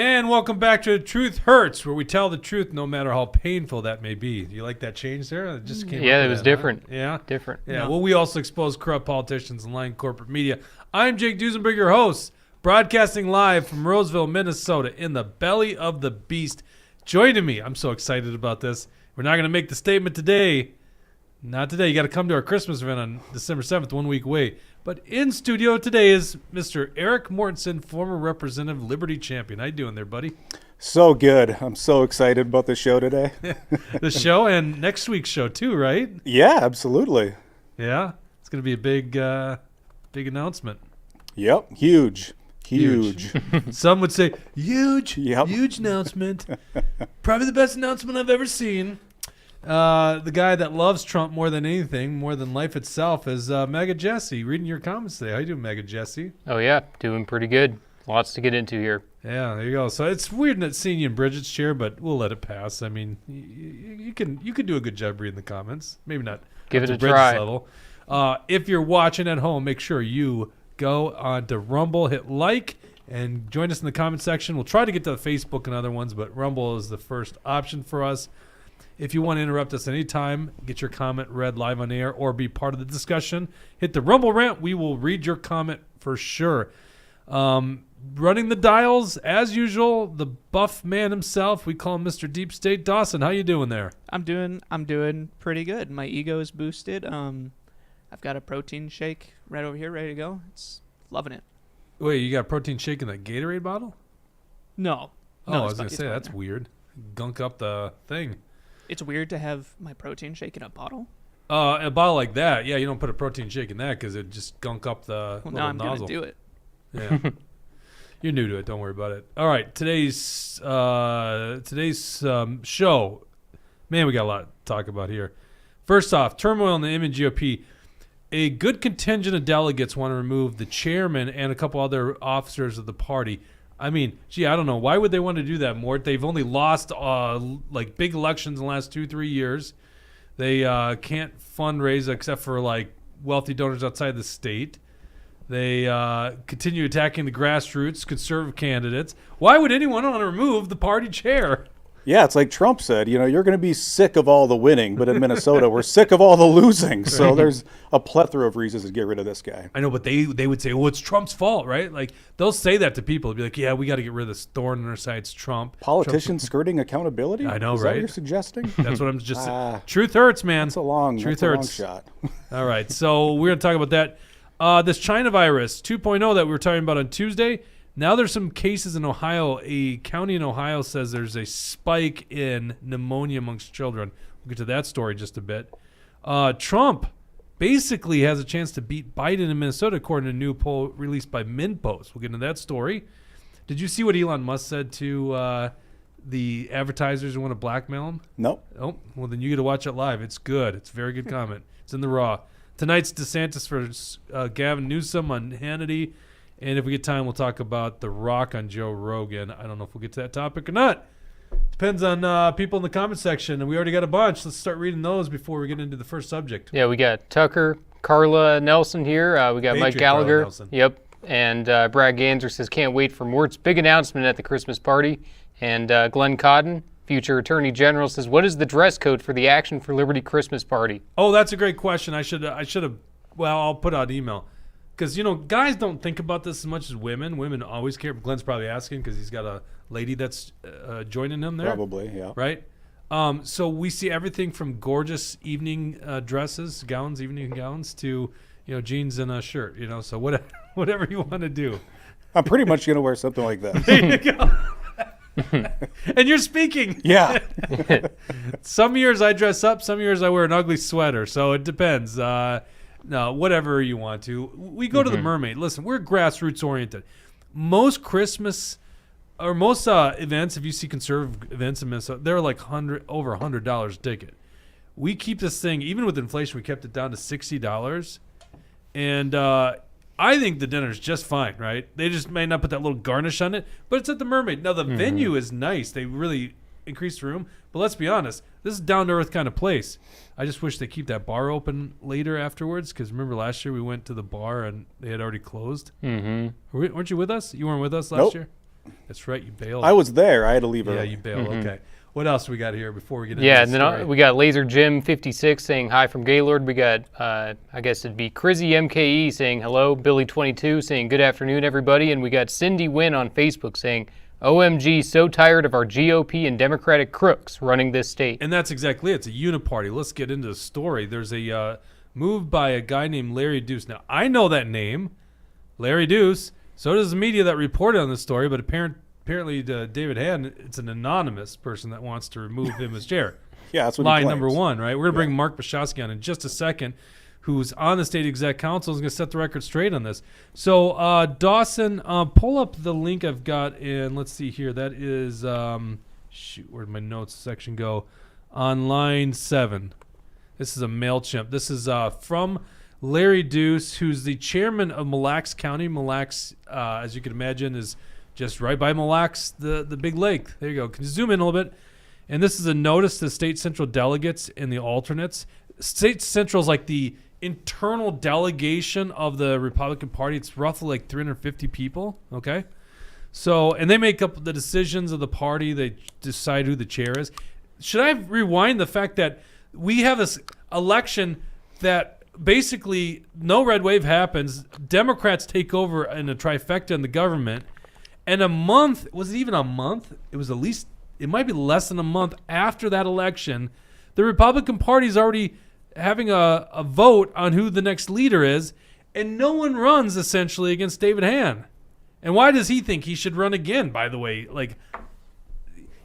And welcome back to Truth Hurts, where we tell the truth no matter how painful that may be. Do you like that change there? It just came Yeah, up it was that, different. Huh? Yeah? Different. Yeah, No. well, we also expose corrupt politicians and lying corporate media. I'm Jake Duesenberg, your host, broadcasting live from Roseville, Minnesota, in the belly of the beast. Joining me, I'm so excited about this. We're not going to make the statement today. Not today. You got to come to our Christmas event on December 7th, 1 week away. But in studio today is Mr. Eric Mortensen, former Representative Liberty Champion. How you doing there, buddy? So good. I'm so excited about the show today. The show and next week's show too, right? Yeah, absolutely. Yeah, it's going to be a big announcement. Yep, huge. Some would say huge, Yep. huge announcement. Probably the best announcement I've ever seen. The guy that loves Trump more than anything, more than life itself, is Mega Jesse. Reading your comments today. How you doing, Mega Jesse? Oh, yeah. Doing pretty good. Lots to get into here. Yeah, there you go. So it's weird not seeing you in Bridget's chair, but we'll let it pass. I mean, you can do a good job reading the comments. Maybe not Give up it to a Bridget's try. level. If you're watching at home, make sure you go on to Rumble, hit like, and join us in the comment section. We'll try to get to Facebook and other ones, but Rumble is the first option for us. If you want to interrupt us anytime, get your comment read live on air or be part of the discussion, hit the Rumble rant. We will read your comment for sure. Running the dials, as usual, the buff man himself. We call him Mr. Deep State. Dawson, how you doing there? I'm doing pretty good. My ego is boosted. I've got a protein shake right over here, ready to go. It's loving it. Wait, you got a protein shake in that Gatorade bottle? No. Oh, No, I was it's going to fine- say, it's that's fine. weird. Gunk up the thing. It's weird to have my protein shake in a bottle. A bottle like that, yeah, you don't put a protein shake in that because it just gunk up the Well, little now I'm nozzle. gonna do it. Yeah. You're new to it. Don't worry about it. All right. Today's show. Man, we got a lot to talk about here. First off, turmoil in the Inman GOP. A good contingent of delegates want to remove the chairman and a couple other officers of the party. I mean, gee, I don't know. Why would they want to do that, Mort? They've only lost like big elections in the last 2-3 years. They can't fundraise except for like wealthy donors outside the state. They continue attacking the grassroots, conservative candidates. Why would anyone want to remove the party chair? Yeah, it's like Trump said, you're going to be sick of all the winning, but in Minnesota, we're sick of all the losing. So there's a plethora of reasons to get rid of this guy. I know, but they would say, well, it's Trump's fault, right? Like, they'll say that to people. They'll be like, yeah, we got to get rid of this thorn in our side. It's Trump. Politicians skirting accountability? I know, Is that right? what you're suggesting? That's what I'm just saying. Truth hurts, man. That's a long shot. All right, so we're going to talk about that. This China virus 2.0 that we were talking about on Tuesday, now there's some cases in Ohio. A county in Ohio says there's a spike in pneumonia amongst children. We'll get to that story in just a bit. Trump basically has a chance to beat Biden in Minnesota, according to a new poll released by MinPost. We'll get into that story. Did you see what Elon Musk said to the advertisers who want to blackmail him? Nope. Oh, well, then you get to watch it live. It's good. It's a very good comment. It's in the raw. Tonight's DeSantis for Gavin Newsom on Hannity. And if we get time, we'll talk about The Rock on Joe Rogan. I don't know if we'll get to that topic or not. Depends on people in the comment section. And we already got a bunch. Let's start reading those before we get into the first subject. Yeah, we got Tucker, Carla Nelson here. We got Mike Patriot Gallagher. Carla Nelson. Yep. And Brad Ganser says, can't wait for Mort's big announcement at the Christmas party. And Glenn Codden, future Attorney General, says, what is the dress code for the Action for Liberty Christmas party? Oh, that's a great question. I should have. Well, I'll put out an email. Because, guys don't think about this as much as women. Women always care. Glenn's probably asking because he's got a lady that's joining him there. Probably, yeah. Right? So we see everything from gorgeous evening dresses, evening gowns, to, jeans and a shirt, So whatever you want to do. I'm pretty much going to wear something like that. There you go. And you're speaking. Yeah. Some years I dress up. Some years I wear an ugly sweater. So it depends. No, whatever you want to. We go to the Mermaid. Listen, we're grassroots oriented. Most Christmas or most events, if you see conservative events in Minnesota, they're like over $100 a ticket. We keep this thing, even with inflation, we kept it down to $60. And I think the dinner's just fine, right? They just may not put that little garnish on it, but it's at the Mermaid. Now, the venue is nice. They really increased the room. But let's be honest, this is a down-to-earth kind of place. I just wish they keep that bar open later afterwards, because remember last year we went to the bar and they had already closed? Mm-hmm. Weren't you with us? You weren't with us last year? That's right, you bailed. I was there. I had to leave early. Yeah, you bailed. Okay. What else we got here before we get into Yeah, the and then story? we got Laser Jim 56 saying hi from Gaylord. We got, I guess it'd be Crizzy MKE saying hello. Billy 22 saying good afternoon, everybody. And we got Cindy Wynn on Facebook saying, OMG, so tired of our GOP and Democratic crooks running this state. And that's exactly it. It's a uniparty. Let's get into the story. There's a move by a guy named Larry Deuce. Now, I know that name, Larry Deuce. So does the media that reported on this story, but apparently David Hann, it's an anonymous person that wants to remove him as chair. Yeah, that's what Line he number claims. one, right? We're going to bring Mark Bishofsky on in just a second, who's on the state exec council, is going to set the record straight on this. So, Dawson, pull up the link I've got in, let's see here. That is, where'd my notes section go? On line 7. This is a MailChimp. This is from Larry Deuce, who's the chairman of Mille Lacs County. Mille Lacs, as you can imagine, is just right by Mille Lacs, the big lake. There you go. Can you zoom in a little bit? And this is a notice to state central delegates and the alternates. State central is like the internal delegation of the Republican Party. It's roughly like 350 people, okay? So, and they make up the decisions of the party. They decide who the chair is. Should I rewind the fact that we have this election that basically no red wave happens. Democrats take over in a trifecta in the government. And a month, was it even a month? It was at least, it might be less than a month after that election. The Republican Party is already having a vote on who the next leader is. And no one runs essentially against David Hann. And why does he think he should run again, by the way? Like,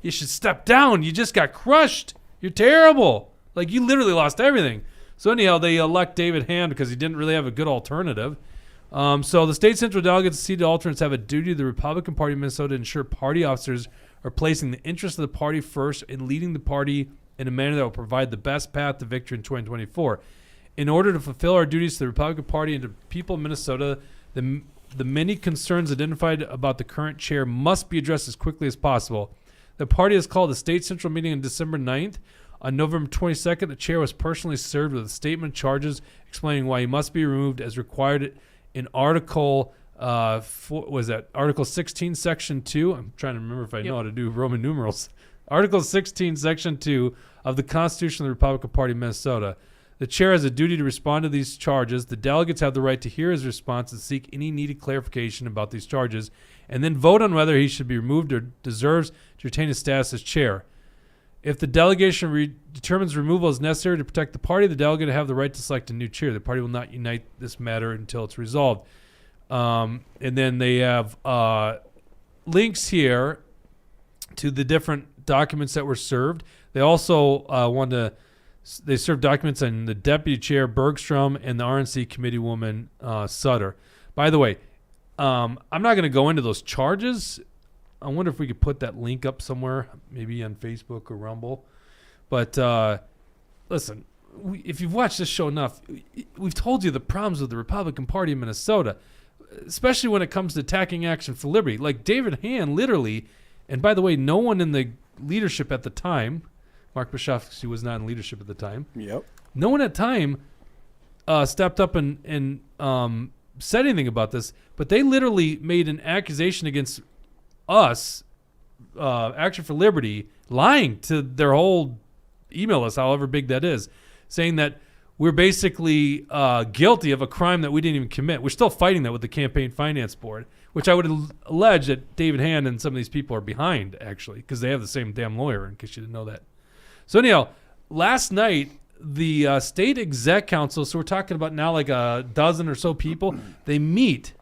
you should step down. You just got crushed. You're terrible. Like, you literally lost everything. So anyhow, they elect David Hann because he didn't really have a good alternative. So the state central delegates and seated alternates have a duty to the Republican Party of Minnesota to ensure party officers are placing the interests of the party first and leading the party in a manner that will provide the best path to victory in 2024. In order to fulfill our duties to the Republican Party and to people of Minnesota, the many concerns identified about the current chair must be addressed as quickly as possible. The party has called a state central meeting on December 9th. On November 22nd, the chair was personally served with a statement of charges explaining why he must be removed as required in Article Article 16, Section 2. I'm trying to remember if I know how to do Roman numerals. Article 16, Section 2 of the Constitution of the Republican Party of Minnesota. The chair has a duty to respond to these charges. The delegates have the right to hear his response and seek any needed clarification about these charges, and then vote on whether he should be removed or deserves to retain his status as chair. If the delegation determines removal is necessary to protect the party, the delegate will have the right to select a new chair. The party will not unite this matter until it's resolved. And then they have links here to the different documents that were served. They also they served documents on the deputy chair, Bergstrom, and the RNC committee woman, Sutter. By the way, I'm not going to go into those charges. I wonder if we could put that link up somewhere, maybe on Facebook or Rumble. But listen, if you've watched this show enough, we've told you the problems with the Republican Party in Minnesota, especially when it comes to attacking Action for Liberty. Like David Hann, literally, and by the way, no one in the leadership at the time, Mark Bishofsky was not in leadership at the time. Yep. No one at the time stepped up and said anything about this, but they literally made an accusation against us, Action for Liberty, lying to their whole email list, however big that is, saying that we're basically guilty of a crime that we didn't even commit. We're still fighting that with the Campaign Finance Board, which I would allege that David Hann and some of these people are behind, actually, because they have the same damn lawyer, in case you didn't know that. So anyhow, last night, the state exec council, so we're talking about now like a dozen or so people, they meet.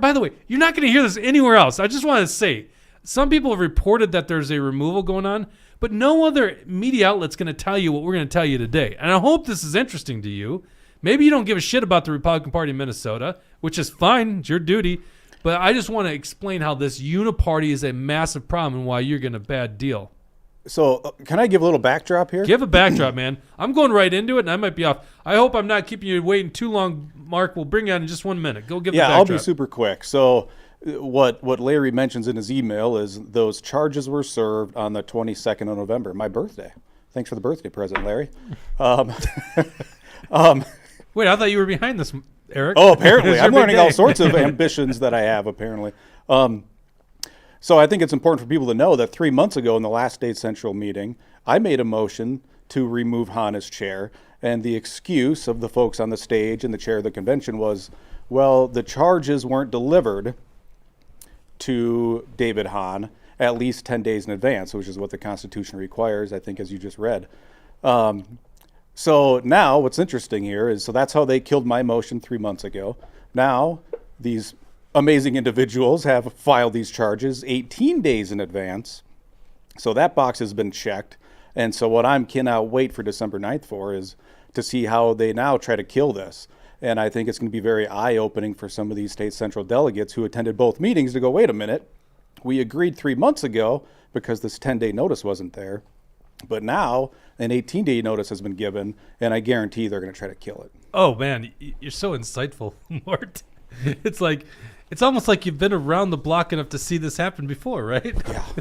By the way, you're not going to hear this anywhere else. I just want to say, some people have reported that there's a removal going on, but no other media outlet's going to tell you what we're going to tell you today. And I hope this is interesting to you. Maybe you don't give a shit about the Republican Party in Minnesota, which is fine. It's your duty. But I just want to explain how this uniparty is a massive problem and why you're getting a bad deal. So can I give a little backdrop here? Give a backdrop, man. I'm going right into it, and I might be off. I hope I'm not keeping you waiting too long, Mark. We'll bring you on in just 1 minute. Go give the backdrop. I'll be super quick. So what Larry mentions in his email is those charges were served on the 22nd of November, my birthday. Thanks for the birthday present, Larry. Wait, I thought you were behind this, Eric. Oh, apparently. It's your I'm big learning day. all sorts of ambitions that I have, apparently. So I think it's important for people to know that 3 months ago in the last State Central meeting, I made a motion to remove Hann as chair. And the excuse of the folks on the stage and the chair of the convention was, well, the charges weren't delivered to David Hann at least 10 days in advance, which is what the Constitution requires, I think, as you just read. So now what's interesting here is, so that's how they killed my motion 3 months ago. Now these amazing individuals have filed these charges 18 days in advance. So that box has been checked. And so what I cannot wait for December 9th for is to see how they now try to kill this. And I think it's going to be very eye-opening for some of these State Central delegates who attended both meetings to go, wait a minute, we agreed 3 months ago because this 10-day notice wasn't there. But now an 18-day notice has been given, and I guarantee they're going to try to kill it. Oh, man, you're so insightful, Mort. It's almost like you've been around the block enough to see this happen before, right?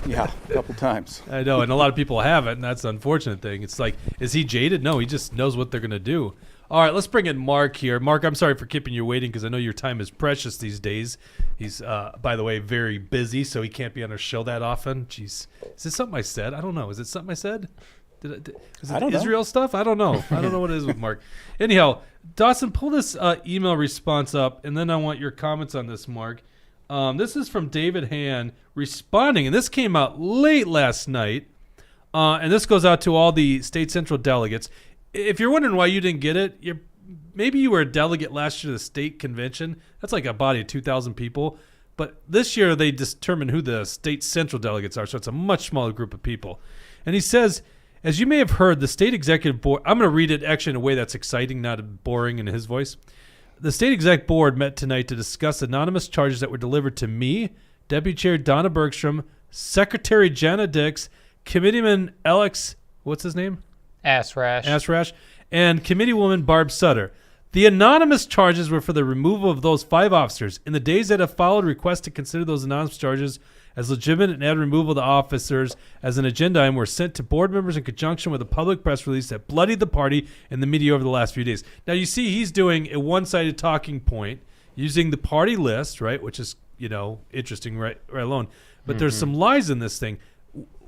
Yeah, a couple times. I know, and a lot of people haven't, and that's the unfortunate thing. It's like, is he jaded? No, he just knows what they're going to do. All right, let's bring in Mark here. Mark, I'm sorry for keeping you waiting because I know your time is precious these days. He's, by the way, very busy, so he can't be on our show that often. Jeez. Is it something I said? I don't know. Is it something I said? Is it Israel stuff? I don't know. I don't know what it is with Mark. Anyhow, Dawson, pull this email response up, and then I want your comments on this, Mark. This is from David Hann responding, and this came out late last night, and this goes out to all the State Central delegates. If you're wondering why you didn't get it, maybe you were a delegate last year to the state convention. That's like a body of 2,000 people. But this year they determined who the State Central delegates are, so it's a much smaller group of people. And he says, as you may have heard, the State Executive Board, I'm going to read it actually in a way that's exciting, not boring in his voice. The State Exec Board met tonight to discuss anonymous charges that were delivered to me, Deputy Chair Donna Bergstrom, Secretary Jenna Dix, Committeeman Alex, what's his name? Asrash, and Committeewoman Barb Sutter. The anonymous charges were for the removal of those 5 officers. In the days that have followed, requests to consider those anonymous charges as legitimate and add removal of the officers as an agenda item were sent to board members in conjunction with a public press release that bloodied the party and the media over the last few days. Now, you see he's doing a one-sided talking point using the party list, right, which is, interesting right alone. But there's some lies in this thing.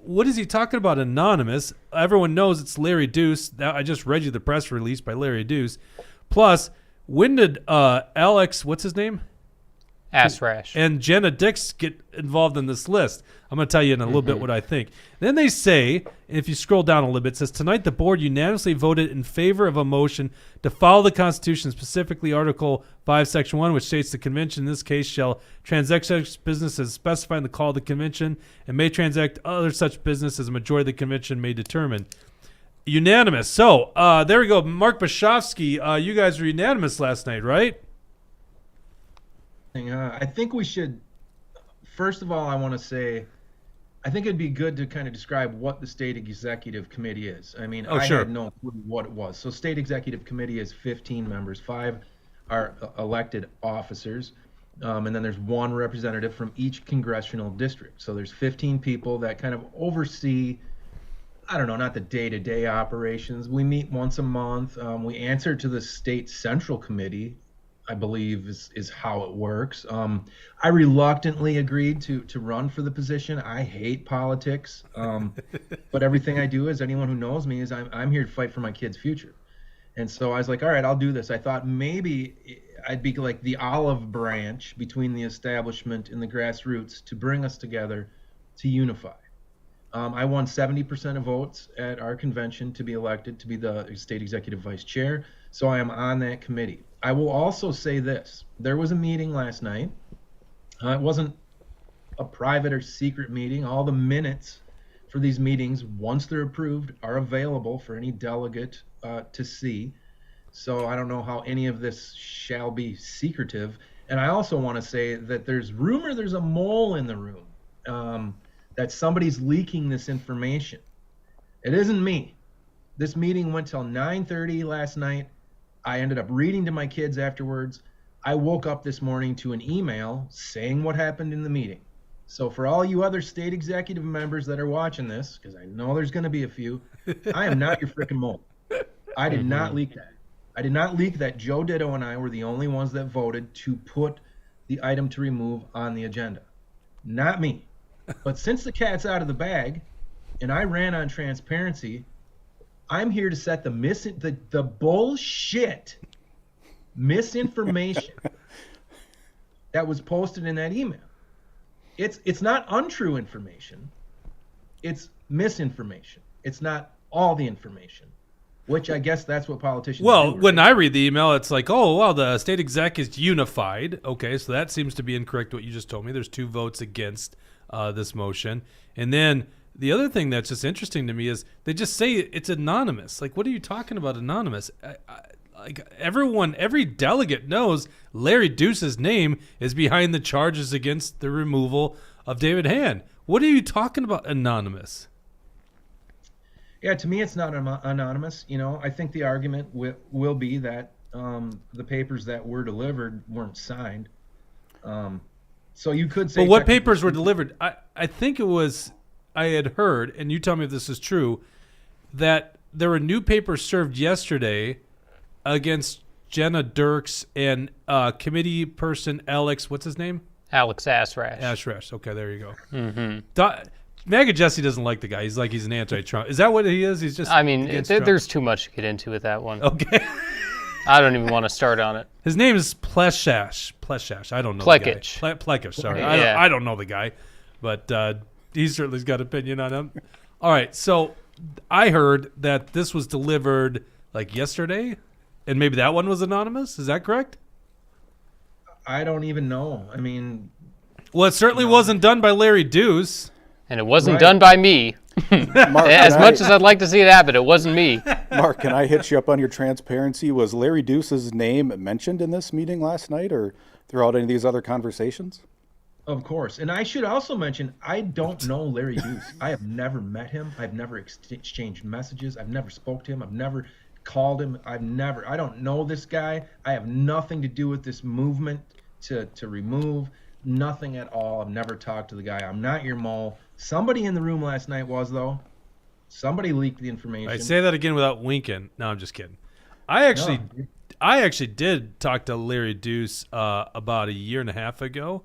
What is he talking about anonymous? Everyone knows it's Larry Deuce. I just read you the press release by Larry Deuce. Plus, when did Alex, what's his name? Asrash. And Jenna Dix get involved in this list. I'm going to tell you in a little bit what I think. Then they say, if you scroll down a little bit, it says, tonight the board unanimously voted in favor of a motion to follow the Constitution, specifically Article 5, Section 1, which states the convention in this case shall transact such business as specified in the call of the convention and may transact other such business as a majority of the convention may determine. Unanimous. So there we go. Mark Bishofsky, you guys were unanimous last night, right? I think we should, first of all, I want to say, I think it'd be good to kind of describe what the State Executive Committee is. I mean, I had no clue what it was. So State Executive Committee is 15 members. 5 are elected officers. And then there's 1 representative from each congressional district. So there's 15 people that kind of oversee, I don't know, not the day-to-day operations. We meet once a month. We answer to the State Central Committee, I believe is how it works. I reluctantly agreed to run for the position. I hate politics, but everything I do, as anyone who knows me, is I'm here to fight for my kids' future. And so I was like, all right, I'll do this. I thought maybe I'd be like the olive branch between the establishment and the grassroots to bring us together to unify. I won 70% of votes at our convention to be elected to be the state executive vice chair, so I am on that committee. I will also say this. There was a meeting last night. It wasn't a private or secret meeting. All the minutes for these meetings, once they're approved, are available for any delegate to see. So I don't know how any of this shall be secretive. And I also want to say that there's a mole in the room, that somebody's leaking this information. It isn't me. This meeting went till 9:30 last night. I ended up reading to my kids afterwards. I woke up this morning to an email saying what happened in the meeting. So for all you other state executive members that are watching this, because I know there's going to be a few, I am not your freaking mole. I did not leak that. I did not leak that Joe Ditto and I were the only ones that voted to put the item to remove on the agenda. Not me. But since the cat's out of the bag, and I ran on transparency, I'm here to set the bullshit misinformation that was posted in that email. It's not untrue information. It's misinformation. It's not all the information, which I guess that's what politicians do. Right? When I read the email, it's like, oh, well, the state exec is unified. Okay, so that seems to be incorrect, what you just told me. There's 2 votes against this motion. And then the other thing that's just interesting to me is they just say it's anonymous. Like, what are you talking about anonymous? Like every delegate knows Larry Deuce's name is behind the charges against the removal of David Hann. What are you talking about anonymous? Yeah, to me, it's not anonymous. I think the argument will be that the papers that were delivered weren't signed. So you could say. But what papers were delivered? I think it was, I had heard, and you tell me if this is true, that there were new papers served yesterday against Jenna Dirks and committee person Alex, what's his name? Alex Ashrash. Ashrash. Okay, there you go. Mm-hmm. Mega Jesse doesn't like the guy. He's like he's an anti-Trump. Is that what he is? He's just. I mean, there's too much to get into with that one. Okay. I don't even want to start on it. His name is Pleshash. I don't know. Plekic. The guy. Plekic. Sorry, Yeah. I don't know the guy, but he certainly's got opinion on him. All right, so I heard that this was delivered like yesterday, and maybe that one was anonymous. Is that correct? I don't even know. I mean, well, it certainly wasn't done by Larry Deuce. And it wasn't done by me. Mark, as much as I'd like to see it happen, it wasn't me. Mark, can I hit you up on your transparency? Was Larry Deuce's name mentioned in this meeting last night or throughout any of these other conversations? Of course. And I should also mention, I don't know Larry Deuce. I have never met him. I've never exchanged messages. I've never spoke to him. I've never called him. I don't know this guy. I have nothing to do with this movement to remove. Nothing at all. I've never talked to the guy. I'm not your mole. Somebody in the room last night was, though. Somebody leaked the information. I say that again without winking. No, I'm just kidding. I actually did talk to Larry Deuce about a year and a half ago,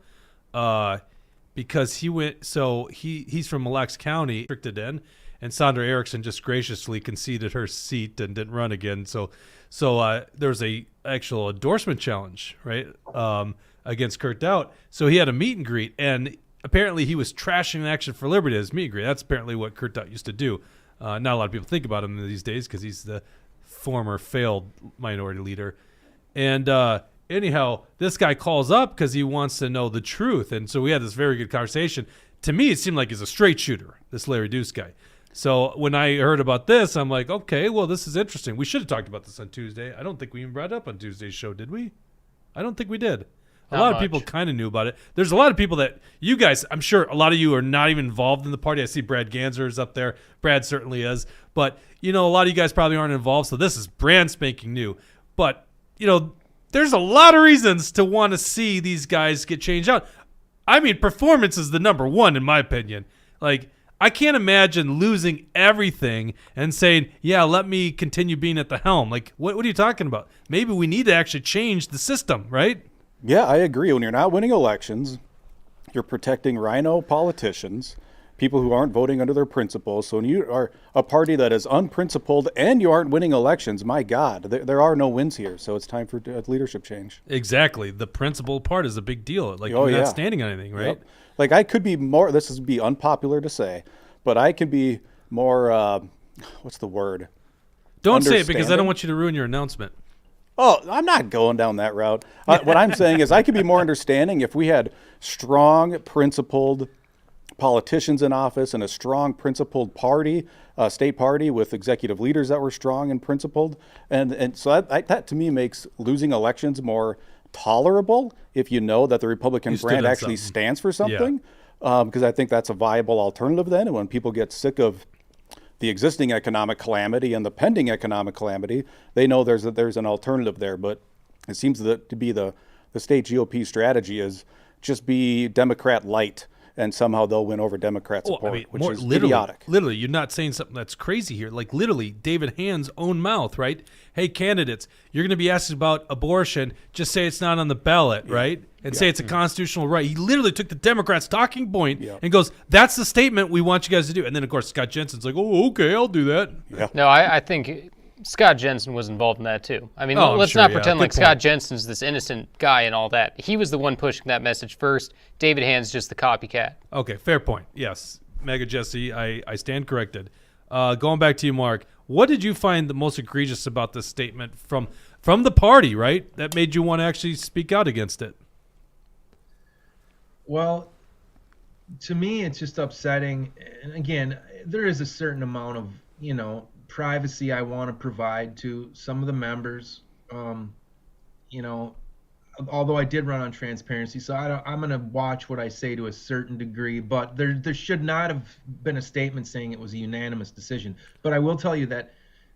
because he went. So he's from Mille Lacs County, restricted in, and Sandra Erickson just graciously conceded her seat and didn't run again. So there was a actual endorsement challenge, right, against Kurt Dowd. So he had a meet and greet, and apparently he was trashing Action for Liberty as meet and greet. That's apparently what Kurt Dowd used to do. Not a lot of people think about him these days because he's the former failed minority leader. And anyhow, this guy calls up because he wants to know the truth. And so we had this very good conversation. To me, it seemed like he's a straight shooter, this Larry Deuce guy. So when I heard about this, I'm like, okay, well, this is interesting. We should have talked about this on Tuesday. I don't think we even brought it up on Tuesday's show, did we? I don't think we did. A lot of people kind of knew about it. There's a lot of people that you guys, I'm sure a lot of you are not even involved in the party. I see Brad Ganser is up there. Brad certainly is. But, a lot of you guys probably aren't involved. So this is brand spanking new. But, there's a lot of reasons to want to see these guys get changed out. I mean, performance is the number one, in my opinion. Like, I can't imagine losing everything and saying, yeah, let me continue being at the helm. Like, what are you talking about? Maybe we need to actually change the system, right? Yeah, I agree. When you're not winning elections, you're protecting rhino politicians, people who aren't voting under their principles. So when you are a party that is unprincipled and you aren't winning elections, my God, there are no wins here. So it's time for leadership change. Exactly. The principle part is a big deal. Like, you're not standing on anything, right? Yep. Like, I could be more, this would be unpopular to say, but I could be more, what's the word? Don't say it because I don't want you to ruin your announcement. Oh, I'm not going down that route. What I'm saying is I could be more understanding if we had strong, principled politicians in office and a strong, principled party, state party with executive leaders that were strong and principled. And so that to me makes losing elections more tolerable if you know that the Republican brand actually stands for something. Because I think that's a viable alternative then. And when people get sick of the existing economic calamity and the pending economic calamity, they know there's an alternative there. But it seems to be the state GOP strategy is just be Democrat light and somehow they'll win over Democrat support, Well, I mean, which is literally, idiotic. Literally, you're not saying something that's crazy here. Like literally, David Hann's own mouth, right? Hey, candidates, you're going to be asked about abortion. Just say it's not on the ballot, right? And say it's a constitutional right. He literally took the Democrats' talking point and goes, "That's the statement we want you guys to do." And then, of course, Scott Jensen's like, "Oh, okay, I'll do that." Yeah. No, I think Scott Jensen was involved in that too. I mean, let's not pretend like Scott Jensen's this innocent guy and all that. He was the one pushing that message first. David Hann's just the copycat. Okay, fair point. Yes, Mega Jesse, I stand corrected. Going back to you, Mark, what did you find the most egregious about this statement from the party, right, that made you want to actually speak out against it? Well, to me, it's just upsetting. And again, there is a certain amount of, privacy I want to provide to some of the members. Although I did run on transparency, so I'm going to watch what I say to a certain degree, but there should not have been a statement saying it was a unanimous decision. But I will tell you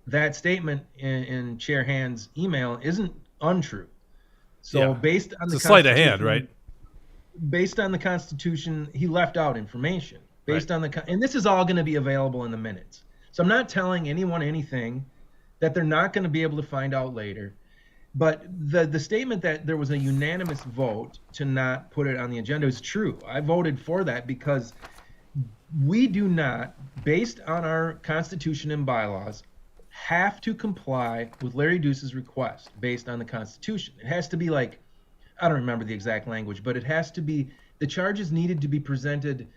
that statement in Chair Hand's email isn't untrue. So based on it's a sleight of hand, right? Based on the Constitution, he left out information. And this is all going to be available in the minutes. So I'm not telling anyone anything that they're not going to be able to find out later. But the statement that there was a unanimous vote to not put it on the agenda is true. I voted for that because we do not, based on our Constitution and bylaws, have to comply with Larry Deuce's request based on the Constitution. It has to be like, I don't remember the exact language, but it has to be, the charges needed to be presented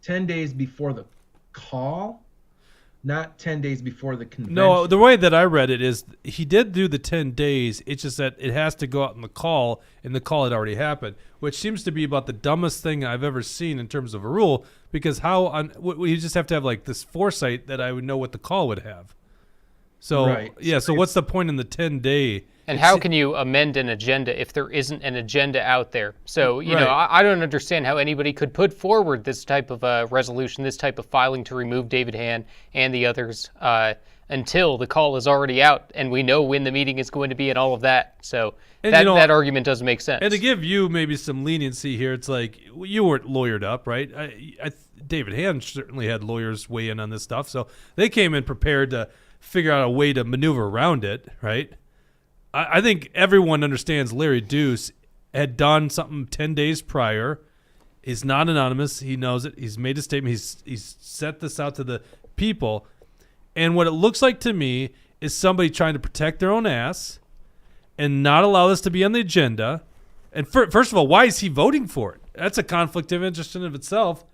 10 days before the call, not 10 days before the convention. No, the way that I read it is he did do the 10 days. It's just that it has to go out in the call, and the call had already happened, which seems to be about the dumbest thing I've ever seen in terms of a rule, because you just have to have like this foresight that I would know what the call would have. So, right. So what's the point in the 10-day? And how can you amend an agenda if there isn't an agenda out there? So, I don't understand how anybody could put forward this type of resolution, this type of filing to remove David Hann and the others until the call is already out and we know when the meeting is going to be and all of that. So that argument doesn't make sense. And to give you maybe some leniency here, it's like you weren't lawyered up, right? David Hann certainly had lawyers weigh in on this stuff, so they came in prepared to figure out a way to maneuver around it, right? I think everyone understands Larry Deuce had done something 10 days prior. He's not anonymous. He knows it. He's made a statement. He's set this out to the people. And what it looks like to me is somebody trying to protect their own ass and not allow this to be on the agenda. And first of all, why is he voting for it? That's a conflict of interest in of itself.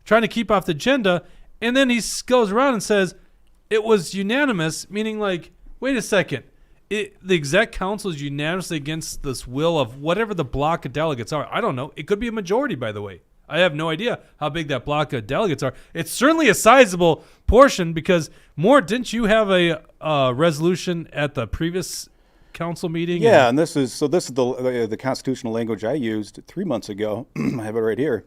Trying to keep off the agenda. And then he goes around and says it was unanimous, meaning like, wait a second. The exec council is unanimously against this will of whatever the block of delegates are. I don't know. It could be a majority, by the way. I have no idea how big that block of delegates are. It's certainly a sizable portion because, didn't you have a resolution at the previous council meeting? Yeah, and this is the constitutional language I used 3 months ago. I have it right here.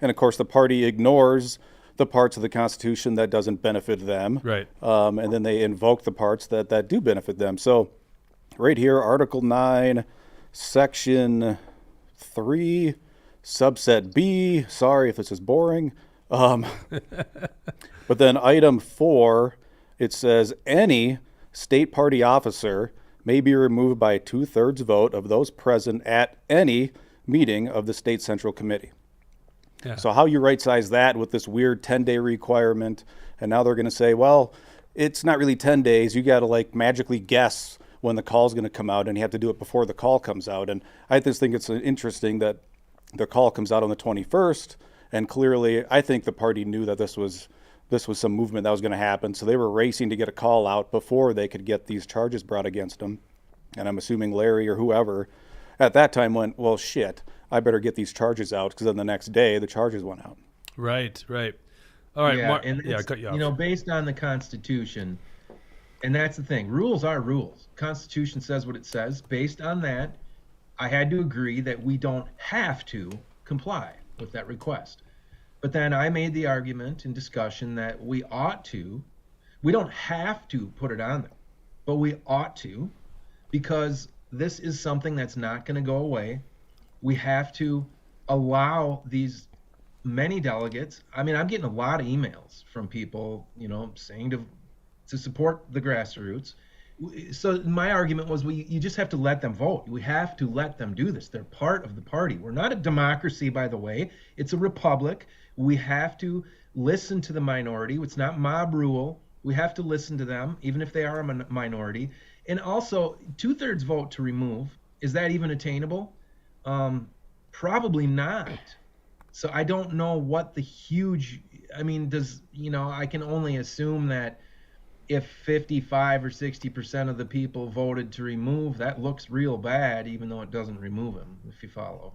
And, of course, the party ignores the parts of the Constitution that doesn't benefit them. Right. And then they invoke the parts that do benefit them. So right here, Article 9, Section 3, Subset B. Sorry if this is boring. But then Item 4, it says, any state party officer may be removed by a 2/3 vote of those present at any meeting of the State Central Committee. Yeah. So how you right-size that with this weird 10-day requirement, and now they're going to say, well, it's not really 10 days. You got to like magically guess when the call's going to come out, and you have to do it before the call comes out. And I just think it's interesting that the call comes out on the 21st, and clearly I think the party knew that this was some movement that was going to happen, so they were racing to get a call out before they could get these charges brought against them. And I'm assuming Larry or whoever at that time went, well, shit, I better get these charges out, because then the next day the charges went out. Right. All right. I cut you off. Based on the Constitution, and that's the thing, rules are rules. Constitution says what it says. Based on that, I had to agree that we don't have to comply with that request. But then I made the argument in discussion that we ought to. We don't have to put it on there, but we ought to, because this is something that's not going to go away. We have to allow these many delegates. I mean, I'm getting a lot of emails from people, saying to support the grassroots. So my argument was, you just have to let them vote. We have to let them do this. They're part of the party. We're not a democracy, by the way. It's a republic. We have to listen to the minority. It's not mob rule. We have to listen to them, even if they are a minority. And also, 2/3 vote to remove. Is that even attainable? Probably not. So I don't know what the huge, I mean, I can only assume that if 55 or 60% of the people voted to remove, that looks real bad, even though it doesn't remove him, if you follow,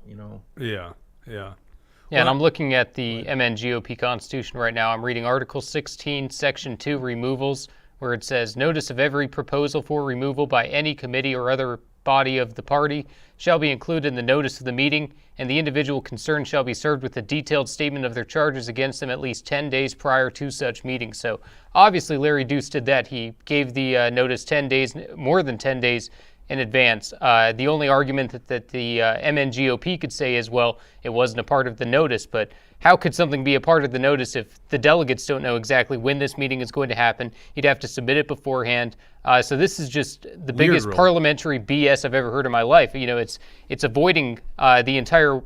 Yeah. Yeah, and I'm looking at the MNGOP Constitution right now. I'm reading Article 16, Section 2, removals, where it says, notice of every proposal for removal by any committee or other body of the party shall be included in the notice of the meeting, and the individual concerned shall be served with a detailed statement of their charges against them at least 10 days prior to such meeting. So obviously Larry Deuce did that. He gave the notice 10 days, more than 10 days in advance. The only argument that the MNGOP could say is, well, it wasn't a part of the notice, but how could something be a part of the notice if the delegates don't know exactly when this meeting is going to happen? You'd have to submit it beforehand. So this is just the biggest parliamentary BS I've ever heard in my life. It's avoiding the entire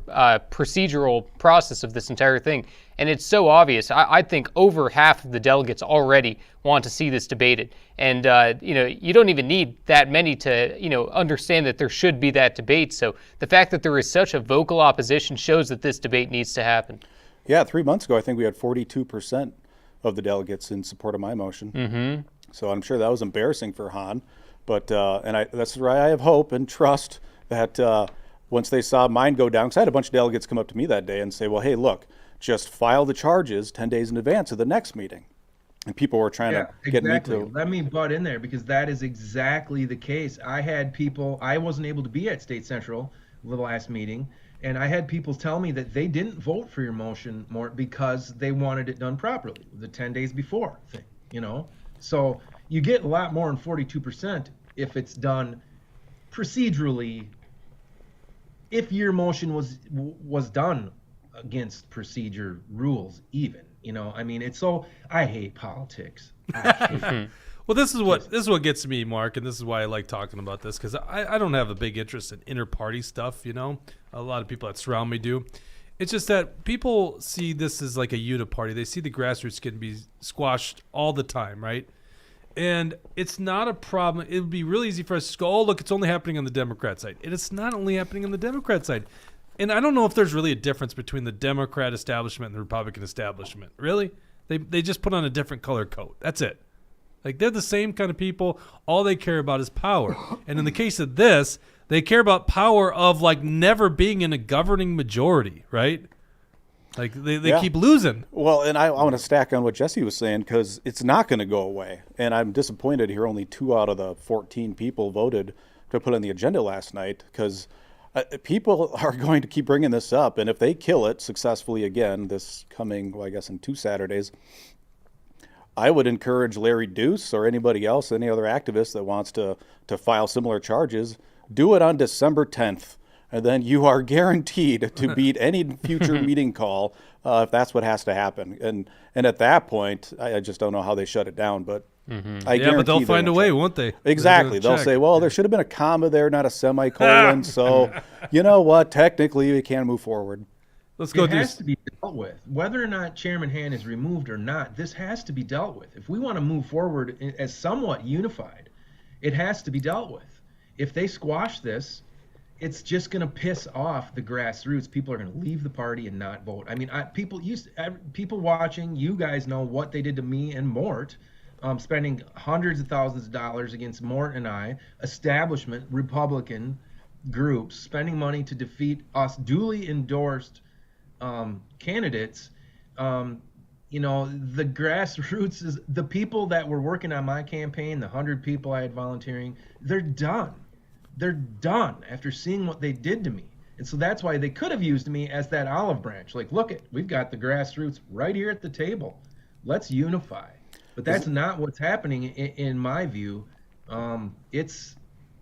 procedural process of this entire thing. And it's so obvious. I think over half of the delegates already want to see this debated. And, you don't even need that many to, understand that there should be that debate. So the fact that there is such a vocal opposition shows that this debate needs to happen. Yeah, 3 months ago, I think we had 42% of the delegates in support of my motion. Mm-hmm. So I'm sure that was embarrassing for Hann. But that's why I have hope and trust that once they saw mine go down, because I had a bunch of delegates come up to me that day and say, well, hey, look, just file the charges 10 days in advance of the next meeting. And people were trying to get me to... Let me butt in there, because that is exactly the case. I had people, I wasn't able to be at State Central the last meeting, and I had people tell me that they didn't vote for your motion more because they wanted it done properly, the 10 days before thing, So you get a lot more than 42% if it's done procedurally, if your motion was done against procedure rules even. I hate politics. Well, this is what gets me, Mark, and this is why I like talking about this, because I don't have a big interest in inter-party stuff, A lot of people that surround me do. It's just that people see this as like a uniparty. They see the grassroots can be squashed all the time, right? And it's not a problem. It would be really easy for us to go, oh, look, it's only happening on the Democrat side. And it's not only happening on the Democrat side. And I don't know if there's really a difference between the Democrat establishment and the Republican establishment. Really? They just put on a different color coat. That's it. Like, they're the same kind of people. All they care about is power. And in the case of this, they care about power of, like, never being in a governing majority, right? Like, they keep losing. Well, and I want to stack on what Jesse was saying, because it's not going to go away. And I'm disappointed here only 2 out of the 14 people voted to put on the agenda last night, because people are going to keep bringing this up. And if they kill it successfully again this coming, well, I guess in 2 Saturdays, I would encourage Larry Deuce or anybody else, any other activist that wants to file similar charges, do it on December 10th. And then you are guaranteed to beat any future meeting call if that's what has to happen. And at that point, I just don't know how they shut it down. But I guarantee but they'll find a way, won't they? Exactly. They'll say, well, there should have been a comma there, not a semicolon. So you know what? Technically, we can move forward. Let's go. It has to be dealt with. Whether or not Chairman Hann is removed or not, this has to be dealt with. If we want to move forward as somewhat unified, it has to be dealt with. If they squash this, it's just going to piss off the grassroots. People are going to leave the party and not vote. I mean, people watching, you guys know what they did to me and Mort, spending hundreds of thousands of dollars against Mort and I, establishment Republican groups, spending money to defeat us duly endorsed candidates. The grassroots is the people that were working on my campaign, the 100 people I had volunteering, they're done. They're done after seeing what they did to me. And so that's why they could have used me as that olive branch. Like, look, we've got the grassroots right here at the table. Let's unify. But that's not what's happening in my view. It's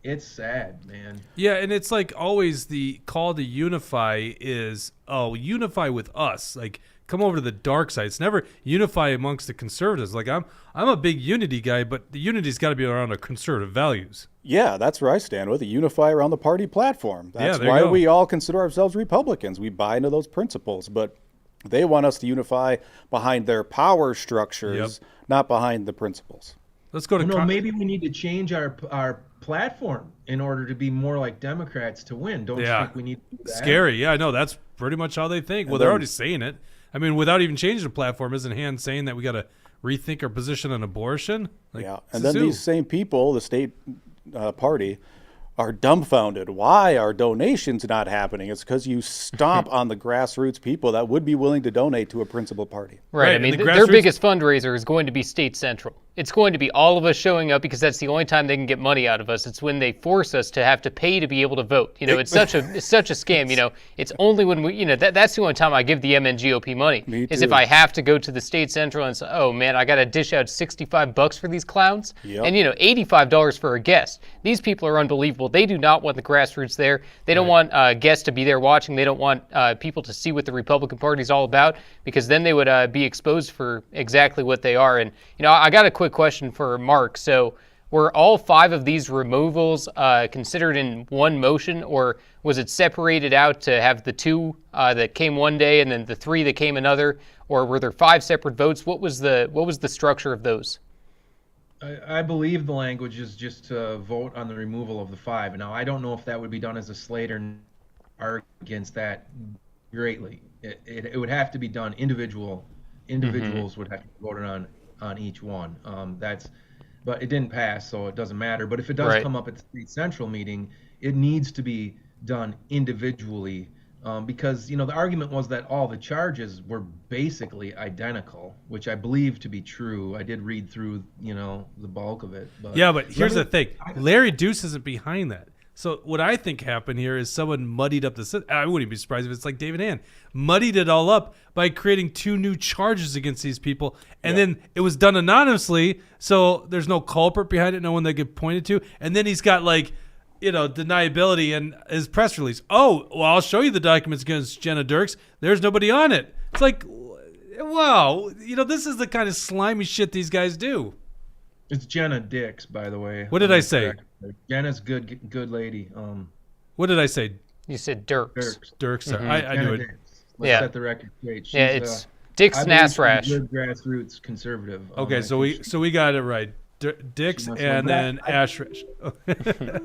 It's sad, man. Yeah, and it's like always the call to unify is, unify with us. Like, come over to the dark side. It's never unify amongst the conservatives. Like, I'm a big unity guy, but the unity's got to be around our conservative values. Yeah, that's where I stand with it. Unify around the party platform. That's there you why go. we all consider ourselves Republicans. We buy into those principles, but they want us to unify behind their power structures, not behind the principles. Let's go to maybe we need to change our platform in order to be more like Democrats to win. Don't you think we need to do that? Scary. Yeah, I know. That's pretty much how they think. Well, they're already saying it. I mean, without even changing the platform, isn't Hann saying that we got to rethink our position on abortion? Like, yeah, and then these same people, the state party, are dumbfounded. Why are donations not happening? It's because you stomp on the grassroots people that would be willing to donate to a principal party. Right. I mean, their biggest fundraiser is going to be State Central. It's going to be all of us showing up because that's the only time they can get money out of us. It's when they force us to have to pay to be able to vote. You know, it's such a scam. You know, it's only when we, that's the only time I give the MNGOP money is if I have to go to the State Central and say, oh man, I got to dish out $65 for these clowns, and $85 for a guest. These people are unbelievable. They do not want the grassroots there. They don't want guests to be there watching. They don't want people to see what the Republican Party is all about, because then they would be exposed for exactly what they are. And I got a quick question for Mark. So were all 5 of these removals considered in one motion, or was it separated out to have the 2 that came one day and then the 3 that came another, or were there 5 separate votes? What was the structure of those? I believe the language is just to vote on the removal of the 5. Now, I don't know if that would be done as a slate or argue against that greatly. It would have to be done individuals would have to be voted on each one. But it didn't pass, so it doesn't matter. But if it does come up at the State Central meeting, it needs to be done individually, because the argument was that all the charges were basically identical, which I believe to be true. I did read through the bulk of it. But here's the thing: Larry Deuce isn't behind that. So what I think happened here is someone muddied up the system. I wouldn't be surprised if it's like David Hann muddied it all up by creating 2 new charges against these people, and then it was done anonymously, so there's no culprit behind it, no one that get pointed to, and then he's got deniability in his press release. Oh, well, I'll show you the documents against Jenna Dirks. There's nobody on it. It's like, wow, this is the kind of slimy shit these guys do. It's Jenna Dix, by the way. What did I say? Jenna's good lady. What did I say? You said Dirks. Dirks. I knew it. Let's set the record straight. She's, it's Dix Nasrash. Good grassroots conservative. Okay, so we got it right. Dix and then Ashrish.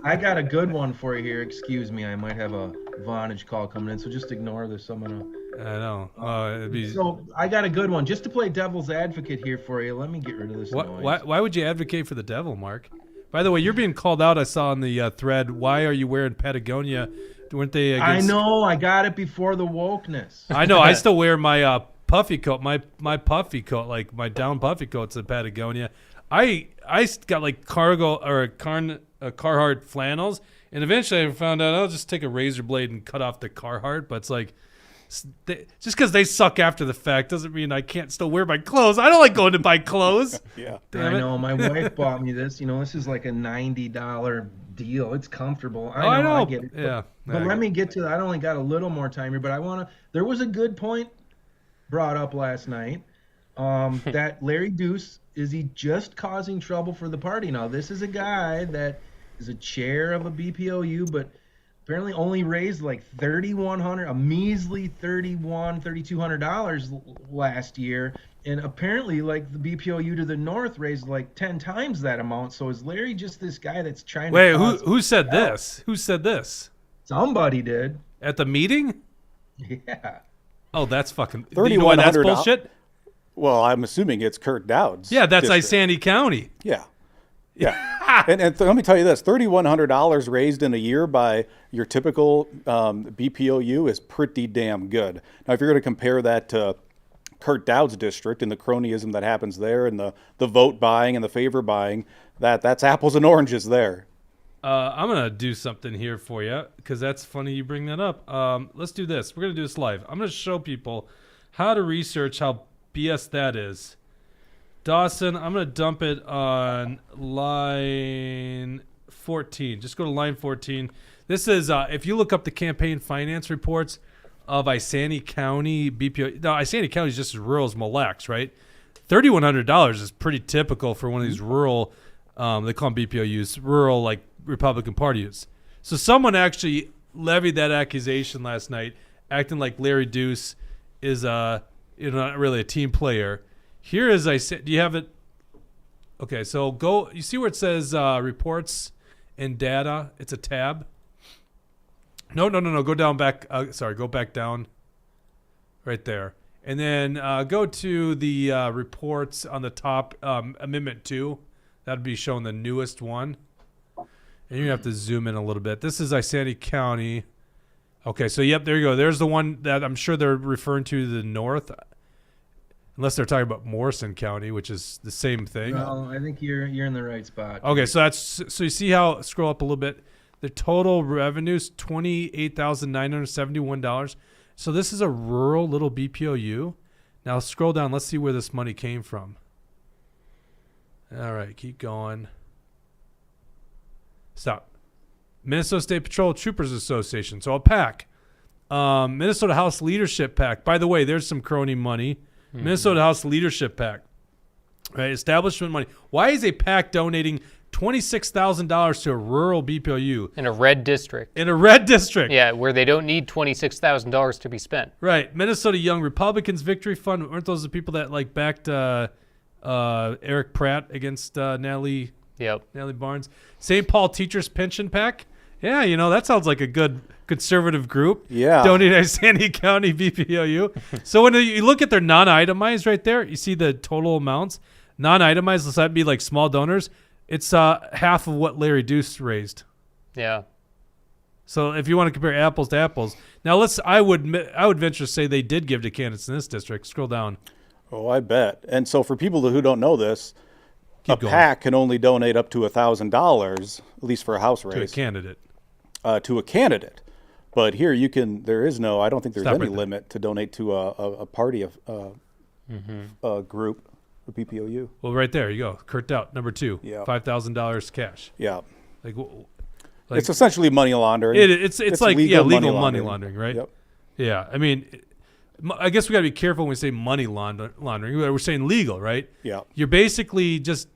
I got a good one for you here. Excuse me, I might have a Vonage call coming in, so just ignore this. I'm gonna. I know. So I got a good one, just to play devil's advocate here for you. Let me get rid of this noise. Why would you advocate for the devil, Mark? By the way, you're being called out. I saw on the thread. Why are you wearing Patagonia? Weren't they against... I know. I got it before the wokeness. I know. I still wear my puffy coat. My puffy coat, like my down puffy coat's in Patagonia. I got like cargo or Carhartt flannels, and eventually I found out I'll just take a razor blade and cut off the Carhartt. But it's like, just because they suck after the fact doesn't mean I can't still wear my clothes. I don't like going to buy clothes. Yeah, I know. My wife bought me this. This is like a $90 deal. It's comfortable. I know. I get it. Yeah. But let me get to that. I only got a little more time here, but there was a good point brought up last night. That Larry Deuce, is he just causing trouble for the party? Now, this is a guy that is a chair of a BPOU, but apparently only raised like $3,100, a measly $3,200 last year, and apparently like the BPOU to the north raised like 10 times that amount. So is Larry just this guy that's trying to? Wait, who said this? Who said this? Somebody did at the meeting. Yeah. Oh, that's fucking. $3,100. That's bullshit. Well, I'm assuming it's Kurt Dowd's. Yeah, that's district. Isanti County. Yeah. and let me tell you this, $3,100 raised in a year by your typical BPOU is pretty damn good. Now, if you're going to compare that to Kurt Dowd's district and the cronyism that happens there and the vote buying and the favor buying, that's apples and oranges there. I'm going to do something here for you because that's funny you bring that up. Let's do this. We're going to do this live. I'm going to show people how to research how BS that is. Dawson, I'm going to dump it on line 14. Just go to line 14. This is if you look up the campaign finance reports of Isani County BPO. Now, Isani County is just as rural as Mille Lacs, right? $3,100 is pretty typical for one of these rural, they call them BPOUs, rural like Republican Party-use. So someone actually levied that accusation last night, acting like Larry Deuce is not really a team player. Here is do you have it? Okay, so go. You see where it says reports and data? It's a tab. No. Go down back. Go back down. Right there. And then go to the reports on the top, Amendment 2. That would be showing the newest one. And you have to zoom in a little bit. This is Isani County. Okay, so yep, there you go. There's the one that I'm sure they're referring to the north. Unless they're talking about Morrison County, which is the same thing. No, I think you're in the right spot. Okay, so you see how scroll up a little bit. The total revenues $28,971. So this is a rural little BPOU. Now scroll down. Let's see where this money came from. All right, keep going. Stop. Minnesota State Patrol Troopers Association. So a PAC. Minnesota House Leadership PAC. By the way, there's some crony money. Mm-hmm. Minnesota House Leadership PAC. Right, establishment money. Why is a PAC donating $26,000 to a rural BPOU? In a red district. Yeah, where they don't need $26,000 to be spent. Right. Minnesota Young Republicans Victory Fund. Weren't those the people that backed Eric Pratt against Natalie Barnes? St. Paul Teachers Pension PAC. Yeah, that sounds like a good conservative group. Yeah. Donating to Sandy County BPOU. So when you look at their non-itemized right there, you see the total amounts. Non-itemized, let's that be like small donors. It's half of what Larry Deuce raised. Yeah. So if you want to compare apples to apples, now I would venture to say they did give to candidates in this district. Scroll down. Oh, I bet. And so for people who don't know this, a PAC can only donate up to $1,000, at least for a House race. To a candidate. To a candidate. But here I don't think there's Stop any right limit to donate to a party of a group, a BPOU. Well, right there you go. Kurt Doubt, number 2. Yeah. $5,000 cash. Yeah. Like it's essentially money laundering. It's like legal money laundering, right? Yep. Yeah. I mean, I guess we got to be careful when we say money laundering. We're saying legal, right? Yeah. You're basically just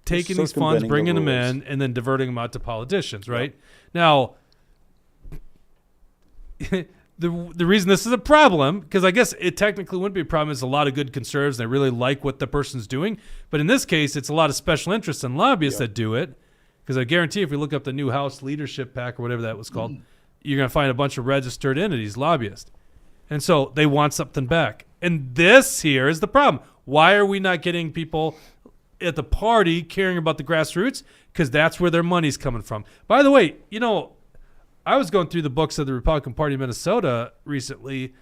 taking these funds, bringing them rules. in, and then diverting them out to politicians, right? Yep. Now, the reason this is a problem, because I guess it technically wouldn't be a problem, is a lot of good conservatives, and they really like what the person's doing. But in this case, it's a lot of special interests and lobbyists that do it. Because I guarantee if we look up the new House Leadership PAC or whatever that was called, you're going to find a bunch of registered entities, lobbyists. And so they want something back. And this here is the problem. Why are we not getting people at the party caring about the grassroots? Because that's where their money's coming from. By the way, I was going through the books of the Republican Party of Minnesota recently.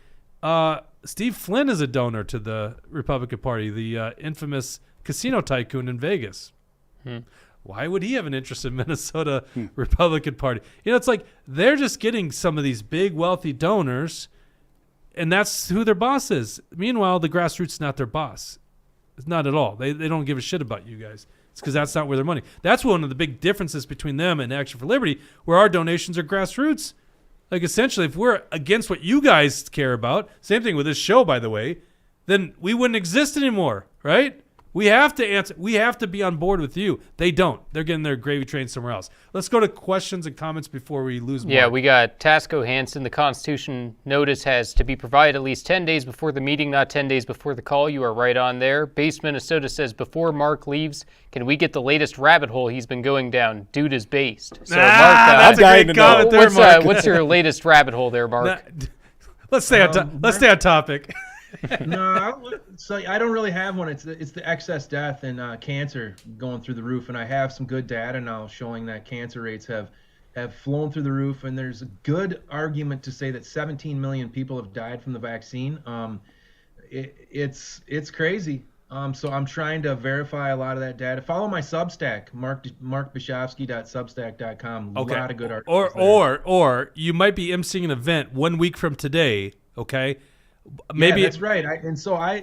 Steve Flynn is a donor to the Republican Party, the infamous casino tycoon in Vegas. Why would he have an interest in Minnesota Republican Party? It's like they're just getting some of these big wealthy donors, and that's who their boss is. Meanwhile, the grassroots is not their boss. It's not at all. They don't give a shit about you guys. It's because that's not where their money. That's one of the big differences between them and Action for Liberty, where our donations are grassroots. Like essentially, if we're against what you guys care about, same thing with this show, by the way, then we wouldn't exist anymore, right? We have to answer. We have to be on board with you. They don't. They're getting their gravy train somewhere else. Let's go to questions and comments before we lose more. Yeah, we got Tasco Hansen. The Constitution notice has to be provided at least 10 days before the meeting, not 10 days before the call. You are right on there. Base Minnesota says, before Mark leaves, can we get the latest rabbit hole he's been going down? Dude is based. So, Mark, that's a great comment there, Mark. What's your latest rabbit hole there, Mark? Let's stay on topic. No, so I don't really have one. It's the excess death and cancer going through the roof, and I have some good data now showing that cancer rates have flown through the roof, and there's a good argument to say that 17 million people have died from the vaccine. It's crazy. So I'm trying to verify a lot of that data. Follow my Substack, markbishofsky.substack.com. Okay. A lot of good articles or you might be emceeing an event 1 week from today. Okay. Maybe that's right.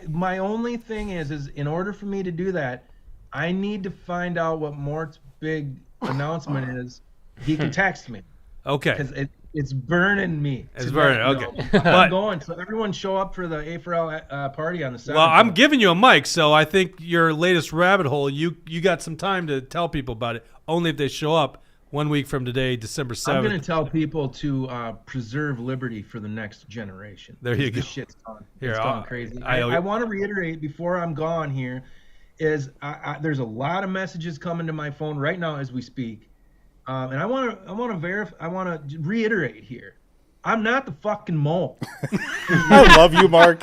My only thing is in order for me to do that, I need to find out what Mort's big announcement is he can text me. Okay. Because it's burning me. It's burning. Okay. I'm But going. So everyone show up for the A4L party on the 7th. well, I'm giving you a mic, so I think your latest rabbit hole. You got some time to tell people about it. Only if they show up 1 week from today, December 7th. I'm going to tell people to preserve liberty for the next generation. There you go. This shit's gone. Here, It's gone crazy. I want to reiterate before I'm gone here is there's a lot of messages coming to my phone right now as we speak. And I want to reiterate here. I'm not the fucking mole. I love you, Mark.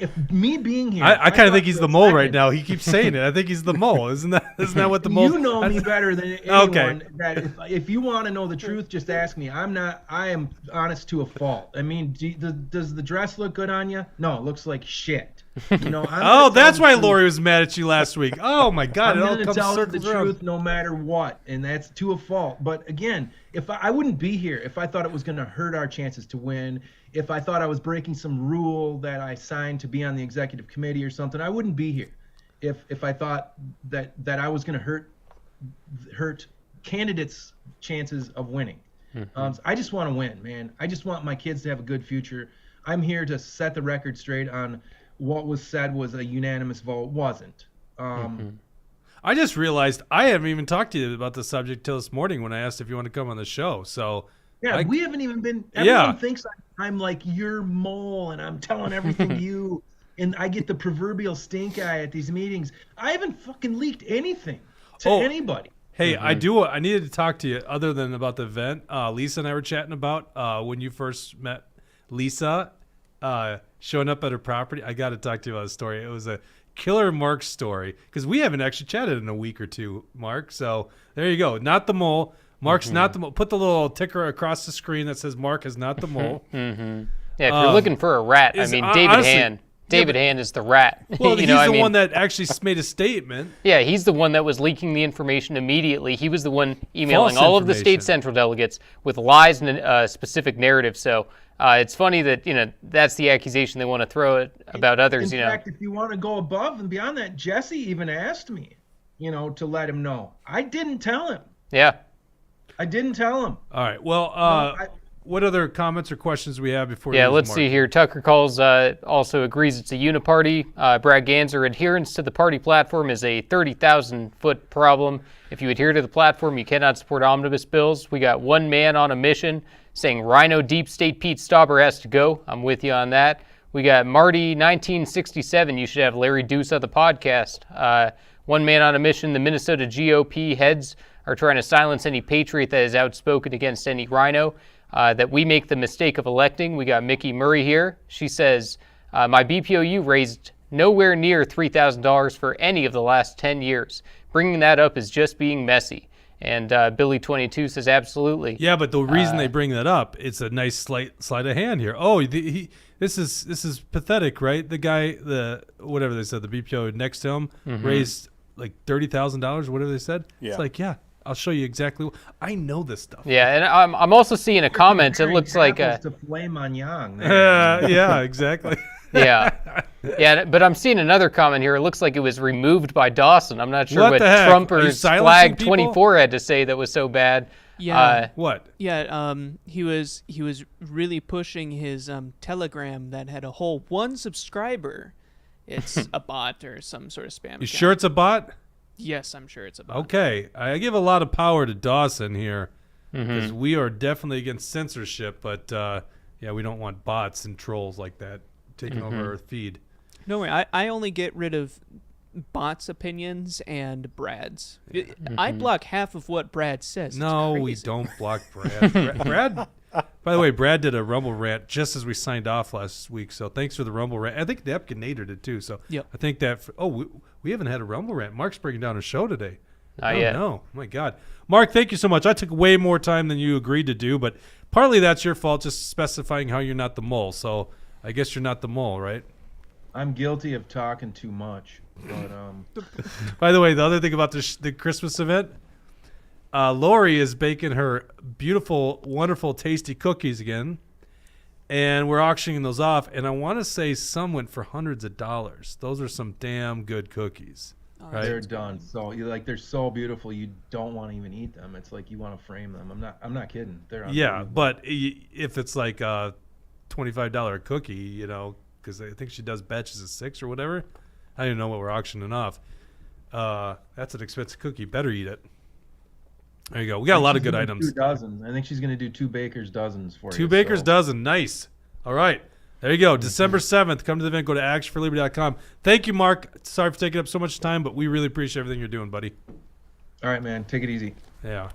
If me being here, I kind of think he's the mole right now. He keeps saying it. I think he's the mole. Isn't that what the mole? You know me better than anyone. Okay. That if you want to know the truth, just ask me. I am honest to a fault. I mean, does the dress look good on you? No, it looks like shit. You know. Oh, that's why Lori was mad at you last week. Oh my God, I'm it all going to comes tell the circles around. truth no matter what, and that's to a fault. But again, if I wouldn't be here if I thought it was going to hurt our chances to win. If I thought I was breaking some rule that I signed to be on the executive committee or something, I wouldn't be here. If I thought that I was going to hurt candidates' chances of winning. So I just want to win, man. I just want my kids to have a good future. I'm here to set the record straight on what was said was a unanimous vote. Wasn't. I just realized I haven't even talked to you about the subject till this morning when I asked if you want to come on the show. So yeah, we haven't even been. Everyone thinks I'm like your mole, and I'm telling everything to you, and I get the proverbial stink eye at these meetings. I haven't fucking leaked anything to anybody. Hey, I needed to talk to you other than about the event. Lisa and I were chatting about when you first met Lisa showing up at her property. I got to talk to you about a story. It was a killer Mark story because we haven't actually chatted in a week or two, Mark. So there you go. Not the mole. Mark's not the mole. Put the little ticker across the screen that says Mark is not the mole. Yeah, if you're looking for a rat, I mean, David Hann. David Hann is the rat. Well, he's the one that actually made a statement. Yeah, he's the one that was leaking the information immediately. He was the one emailing all of the state central delegates with lies and a specific narrative. So it's funny that, that's the accusation they want to throw about others. In fact, if you want to go above and beyond that, Jesse even asked me, to let him know. I didn't tell him. Yeah. I didn't tell him. All right. Well, what other comments or questions we have before? Let's see here. Tucker Calls also agrees it's a uniparty. Brad Ganser, adherence to the party platform is a 30,000-foot problem. If you adhere to the platform, you cannot support omnibus bills. We got one man on a mission saying Rhino Deep State Pete Stauber has to go. I'm with you on that. We got Marty 1967. You should have Larry Deuce on the podcast. One man on a mission. The Minnesota GOP heads are trying to silence any patriot that is outspoken against any rhino. That we make the mistake of electing. We got Mickey Murray here. She says, my BPOU raised nowhere near $3,000 for any of the last 10 years. Bringing that up is just being messy. And Billy22 says, absolutely. Yeah, but the reason they bring that up, it's a nice sleight of hand here. Oh, this is pathetic, right? The guy, whatever they said, the BPO next to him raised like $30,000, whatever they said. Yeah. It's like, I'll show you exactly. I know this stuff. Yeah, and I'm also seeing a comment. It looks like to flame on Yang. Yeah, exactly. yeah, but I'm seeing another comment here. It looks like it was removed by Dawson. I'm not sure what Trumpers Flag 24 had to say that was so bad. Yeah. What? Yeah. He was really pushing his Telegram that had a whole one subscriber. It's a bot or some sort of spam. You sure it's a bot? Yes, I'm sure it's a bot. Okay, I give a lot of power to Dawson here because we are definitely against censorship, but we don't want bots and trolls like that taking over our feed. No way, I only get rid of bots' opinions and Brad's. I block half of what Brad says. No, we don't block Brad. Brad. By the way, Brad did a Rumble rant just as we signed off last week, so thanks for the Rumble rant. I think the Epcanator did too, so I think that... we haven't had a Rumble rant. Mark's breaking down a show today. Not yet. No, my God. Mark, thank you so much. I took way more time than you agreed to do, but partly that's your fault, just specifying how you're not the mole, so I guess you're not the mole, right? I'm guilty of talking too much, but... By the way, the other thing about the Christmas event... Lori is baking her beautiful, wonderful, tasty cookies again, and we're auctioning those off. And I want to say some went for hundreds of dollars. Those are some damn good cookies. Right. They're done. So they're so beautiful you don't want to even eat them. It's like you want to frame them. I'm not kidding. They're Yeah, unbelievable. but if it's like a $25 cookie, because I think she does batches of 6 or whatever. I don't even know what we're auctioning off. That's an expensive cookie. Better eat it. There you go. We got a lot of good items. 2 dozen. I think she's going to do 2 baker's dozens for you. 2 baker's so. dozen. Nice. All right. There you go. December 7th. Come to the event. Go to actionforliberty.com. Thank you, Mark. Sorry for taking up so much time, but we really appreciate everything you're doing, buddy. All right, man. Take it easy. Yeah.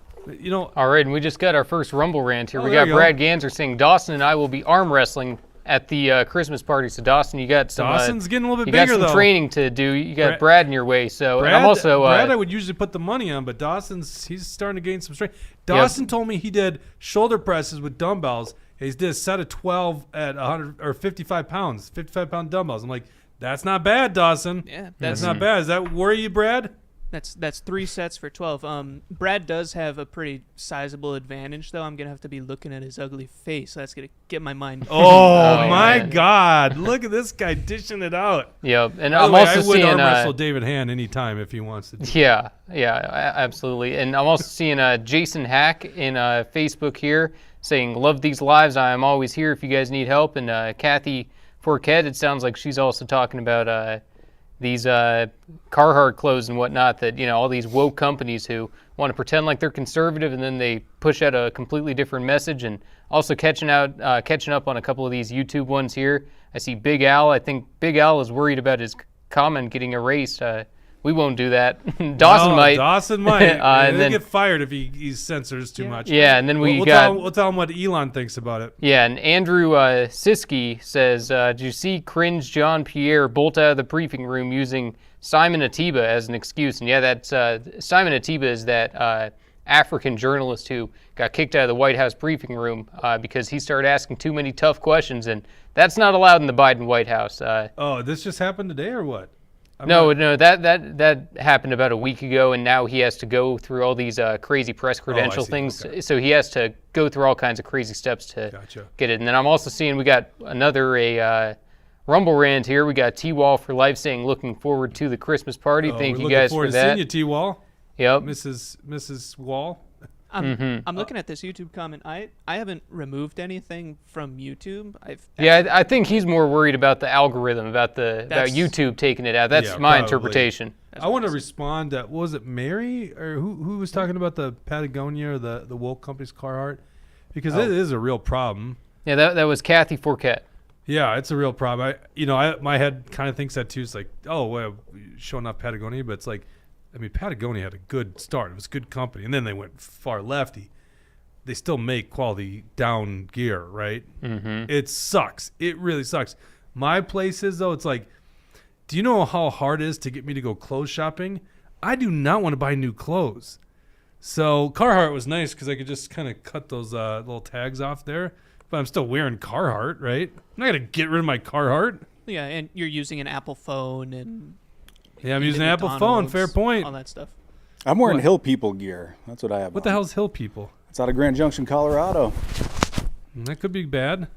All right, and we just got our first Rumble rant here. We there got you go. Brad Ganser saying Dawson and I will be arm wrestling at the Christmas party. So Dawson, you got some. Dawson's getting a little bit you got bigger, some though. training to do. You got Brad in your way. So and I'm also Brad, I would usually put the money on, but he's starting to gain some strength. Dawson told me he did shoulder presses with dumbbells. He did a set of 12 at 100 or 55 pounds, 55-pound dumbbells. I'm like, that's not bad, Dawson. Yeah, that's not bad. Does that worry you, Brad? That's 3 sets for 12. Brad does have a pretty sizable advantage, though. I'm gonna have to be looking at his ugly face. That's gonna get my mind. Oh my God! Look at this guy dishing it out. Yep, and By I'm the way, also I would seeing arm wrestle David Hann anytime if he wants to. Yeah, absolutely. And I'm also seeing Jason Hack in Facebook here saying, "Love these lives. I am always here if you guys need help." And Kathy Forquette, it sounds like she's also talking about these Carhartt clothes and whatnot, that all these woke companies who want to pretend like they're conservative and then they push out a completely different message. And also catching up on a couple of these YouTube ones here. I see Big Al. I think Big Al is worried about his comment getting erased. We won't do that. Dawson might. Dawson might. And He'll then get fired if he censors too much. Yeah, and then we'll tell him what Elon thinks about it. Yeah, and Andrew Siski says, "Did you see cringe John Pierre bolt out of the briefing room using Simon Atiba as an excuse?" And yeah, that's Simon Atiba is that African journalist who got kicked out of the White House briefing room because he started asking too many tough questions, and that's not allowed in the Biden White House. This just happened today, or what? No, that happened about a week ago, and now he has to go through all these crazy press credential things. Okay. So he has to go through all kinds of crazy steps to get it. And then I'm also seeing we got another Rumble rant here. We got T-Wall for Life saying, "Looking forward to the Christmas party." Thank you guys for that. Looking forward to seeing you, T-Wall. Yep. Mrs. Wall. I'm looking at this YouTube comment. I haven't removed anything from YouTube. I think he's more worried about the algorithm, about YouTube taking it out. That's my interpretation. I want to respond to, what was it, Mary? Or who was talking about the Patagonia or the woke company's Carhartt? Because it is a real problem. Yeah, that was Kathy Forquette. Yeah, it's a real problem. My head kind of thinks that too. It's like, oh, well, showing off Patagonia, but it's like, Patagonia had a good start. It was a good company, and then they went far lefty. They still make quality down gear, right? Mm-hmm. It sucks. It really sucks. My place is, though, it's like, do you know how hard it is to get me to go clothes shopping? I do not want to buy new clothes. So Carhartt was nice because I could just kind of cut those little tags off there, but I'm still wearing Carhartt, right? I'm not going to get rid of my Carhartt. Yeah, and you're using an Apple phone and... Yeah, I'm using an Apple phone. Fair point. All that stuff. I'm wearing Hill People gear. That's what I have. What the hell's Hill People? It's out of Grand Junction, Colorado. That could be bad.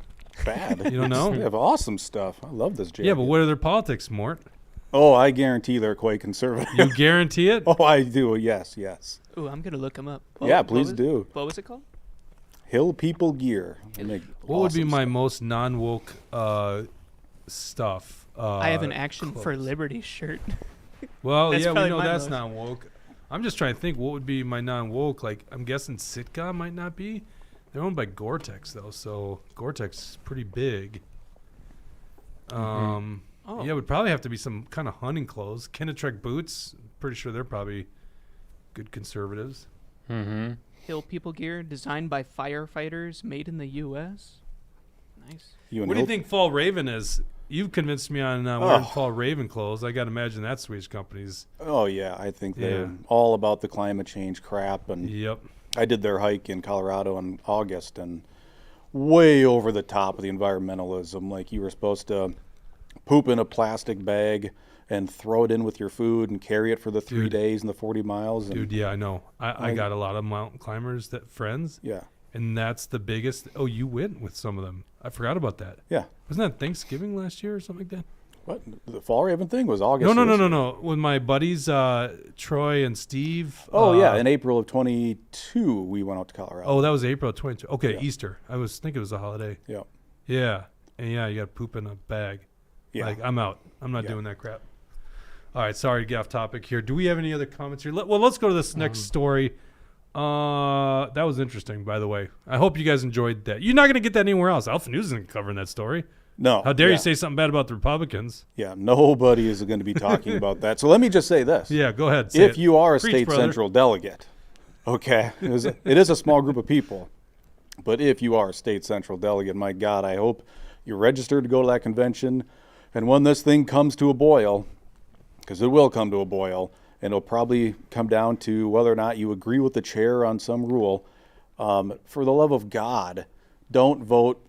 Bad. You don't know? They have awesome stuff. I love this jacket. Yeah, but what are their politics, Mort? Oh, I guarantee they're quite conservative. You guarantee it? Oh, I do. Yes. Ooh, I'm gonna look them up. Yeah, please do. What was it called? Hill People gear. What would be my most non-woke stuff? I have an Action for Liberty shirt. Well, yeah, we know that's not woke. I'm just trying to think what would be my non-woke. Like, I'm guessing Sitka might not be. They're owned by Gore-Tex, though, so Gore-Tex is pretty big. Yeah, it would probably have to be some kind of hunting clothes. Kennetrek boots, pretty sure they're probably good conservatives. Mm-hmm. Hill People gear, designed by firefighters, made in the U.S. Nice. What do you think Fall Raven is? You've convinced me on wearing Fall Raven clothes. I got to imagine that Swedish company's. Oh, yeah. I think they're all about the climate change crap. And yep. I did their hike in Colorado in August, and way over the top of the environmentalism. Like, you were supposed to poop in a plastic bag and throw it in with your food and carry it for the 3 days and the 40 miles. And yeah, I know. I got a lot of mountain climbers friends. Yeah. And that's the biggest. Oh, you went with some of them. I forgot about that. Yeah. Wasn't that Thanksgiving last year or something like that? What? The Fall Raven thing was August. No. With my buddies, Troy and Steve. Oh, yeah. In April of 22, we went out to Colorado. Oh, that was April 22. Okay, Yeah. Easter. I was thinking it was a holiday. Yeah. Yeah. And yeah, you got poop in a bag. Yeah. Like, I'm out. I'm not doing that crap. All right, sorry to get off topic here. Do we have any other comments here? Well, let's go to this next story. That was interesting, by the way. I hope you guys enjoyed that. You're not going to get that anywhere else. Alpha News isn't covering that story. No. How dare you say something bad about the Republicans? Yeah, nobody is going to be talking about that. So let me just say this. Yeah, go ahead. If you are a Preach, state brother. central delegate, okay, it is a small group of people, but if you are a state central delegate, my God, I hope you're registered to go to that convention. And when this thing comes to a boil, because it will come to a boil, and it'll probably come down to whether or not you agree with the chair on some rule, for the love of God, don't vote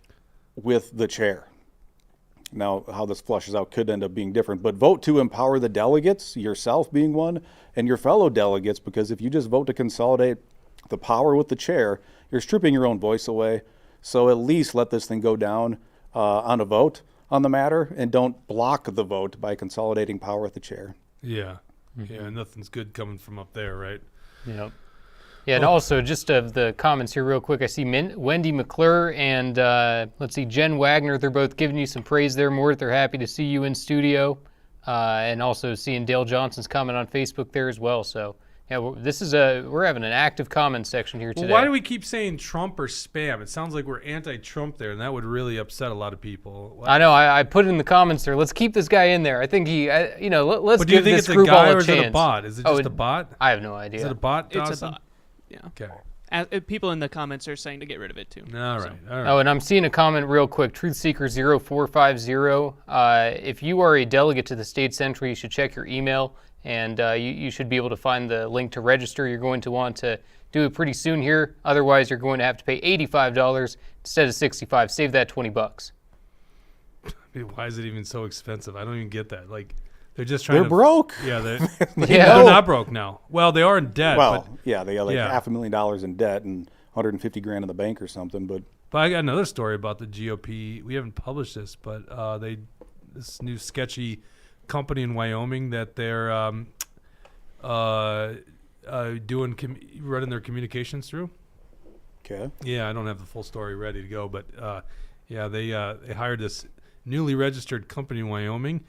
with the chair. Now, how this flushes out could end up being different, but vote to empower the delegates, yourself being one, and your fellow delegates, because if you just vote to consolidate the power with the chair, you're stripping your own voice away. So at least let this thing go down on a vote on the matter, and don't block the vote by consolidating power with the chair. Yeah. Yeah, nothing's good coming from up there, right? Yep. Yeah, and also just of the comments here real quick, I see Wendy McClure and let's see, Jen Wagner. They're both giving you some praise there, Mort. They're happy to see you in studio. And also seeing Dale Johnson's comment on Facebook there as well. So, yeah, we're having an active comment section here today. Well, why do we keep saying Trump or spam? It sounds like we're anti-Trump there, and that would really upset a lot of people. I know. I put it in the comments there. Let's keep this guy in there. I think let's But do you give think this it's a group guy all or a is it a chance. bot? Is it just a bot? I have no idea. Is it a bot, Dawson? It's a bot. Yeah. Okay. People in the comments are saying to get rid of it too. All right. All right. Oh, and I'm seeing a comment real quick. Truthseeker0450. If you are a delegate to the state central, you should check your email, and you should be able to find the link to register. You're going to want to do it pretty soon here. Otherwise, you're going to have to pay $85 instead of $65. Save that $20. Why is it even so expensive? I don't even get that. Like, they're just trying They're broke. Yeah, they're Yeah. not broke now. Well, they are in debt. Well, but yeah, they got like $500,000 in debt and $150,000 in the bank or something. But I got another story about the GOP. We haven't published this, but this new sketchy company in Wyoming that they're running their communications through. okay, Yeah, I don't have the full story ready to go, but they hired this newly registered company in Wyoming,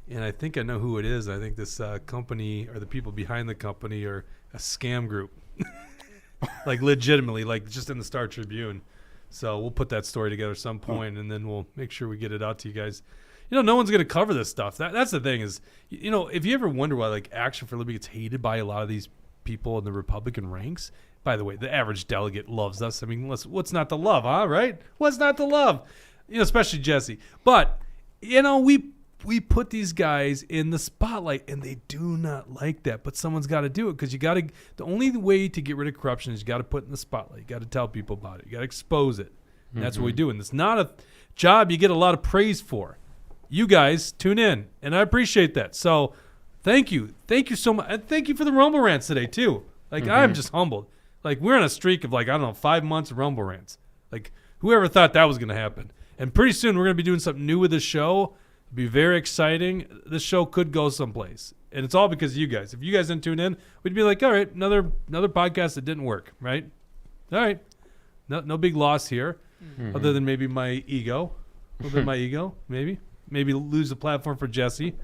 and I think I know who it is. I think this company or the people behind the company are a scam group, like legitimately, like just in the Star Tribune. So we'll put that story together some point, and then we'll make sure we get it out to you guys. No one's going to cover this stuff. That's the thing is, if you ever wonder why like Action for Liberty gets hated by a lot of these people in the Republican ranks. By the way, the average delegate loves us. I mean, what's not to love, huh? Right? What's not to love? Especially Jesse. But we put these guys in the spotlight, and they do not like that. But someone's got to do it because you got to. The only way to get rid of corruption is you got to put it in the spotlight. You got to tell people about it. You got to expose it. And that's what we do. And it's not a job you get a lot of praise for. You guys tune in, and I appreciate that. So, thank you so much, and thank you for the Rumble rants today too. Like I'm just humbled. Like we're on a streak of 5 months of Rumble rants. Like whoever thought that was going to happen? And pretty soon we're going to be doing something new with this show. It'll be very exciting. This show could go someplace, and it's all because of you guys. If you guys didn't tune in, we'd be like, all right, another podcast that didn't work, right? All right, no big loss here, other than maybe my ego, a little bit of my ego, maybe lose the platform for Jesse.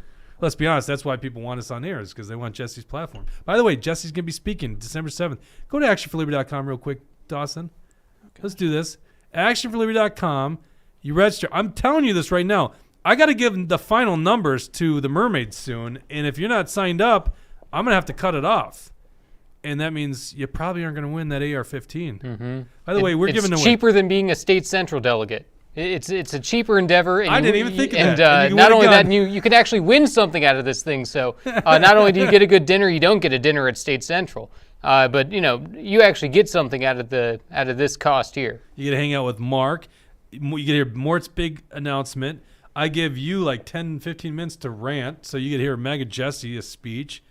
Let's be honest, that's why people want us on air, is because they want Jesse's platform. By the way, Jesse's going to be speaking December 7th. Go to actionforliberty.com real quick, Dawson. Okay. Let's do this. Actionforliberty.com. You register. I'm telling you this right now. I got to give the final numbers to the Mermaids soon, and if you're not signed up, I'm going to have to cut it off. And that means you probably aren't going to win that AR-15. Mm-hmm. By the way, we're giving away. It's cheaper than being a state central delegate. It's a cheaper endeavor. And I didn't even think of that. that. And not only that, you can actually win something out of this thing. So not only do you get a good dinner, you don't get a dinner at State Central. But you actually get something out of this cost here. You get to hang out with Mark. You get to hear Mort's big announcement. I give you like 10, 15 minutes to rant, so you get to hear Mega Jesse a speech.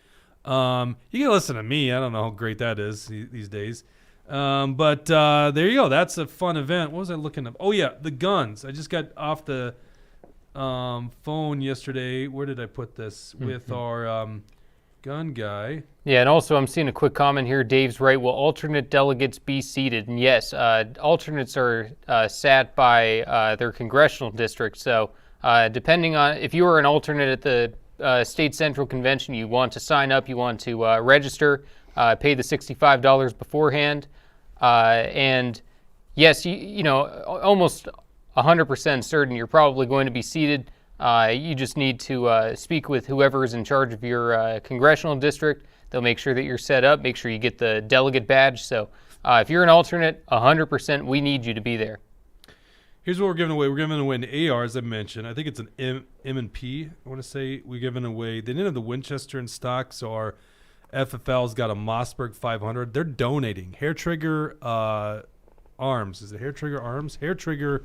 You get to listen to me. I don't know how great that is these days. But there you go. That's a fun event. What was I looking up? Oh, yeah, the guns. I just got off the phone yesterday. Where did I put this? With our gun guy. Yeah, and also I'm seeing a quick comment here. Dave's right. Will alternate delegates be seated? And yes, alternates are sat by their congressional district. So depending on if you are an alternate at the state central convention, you want to sign up, you want to register, pay the $65 beforehand, and yes, you know, almost 100% certain you're probably going to be seated. You just need to speak with whoever is in charge of your congressional district. They'll make sure that you're set up, make sure you get the delegate badge. So if you're an alternate, 100%, we need you to be there. Here's what we're giving away. We're giving away an AR, as I mentioned. I think it's an M&P, I want to say. We're giving away. They didn't have the Winchester in stock, so our FFL's got a Mossberg 500. They're donating. Hair Trigger Arms. Is it Hair Trigger Arms? Hair Trigger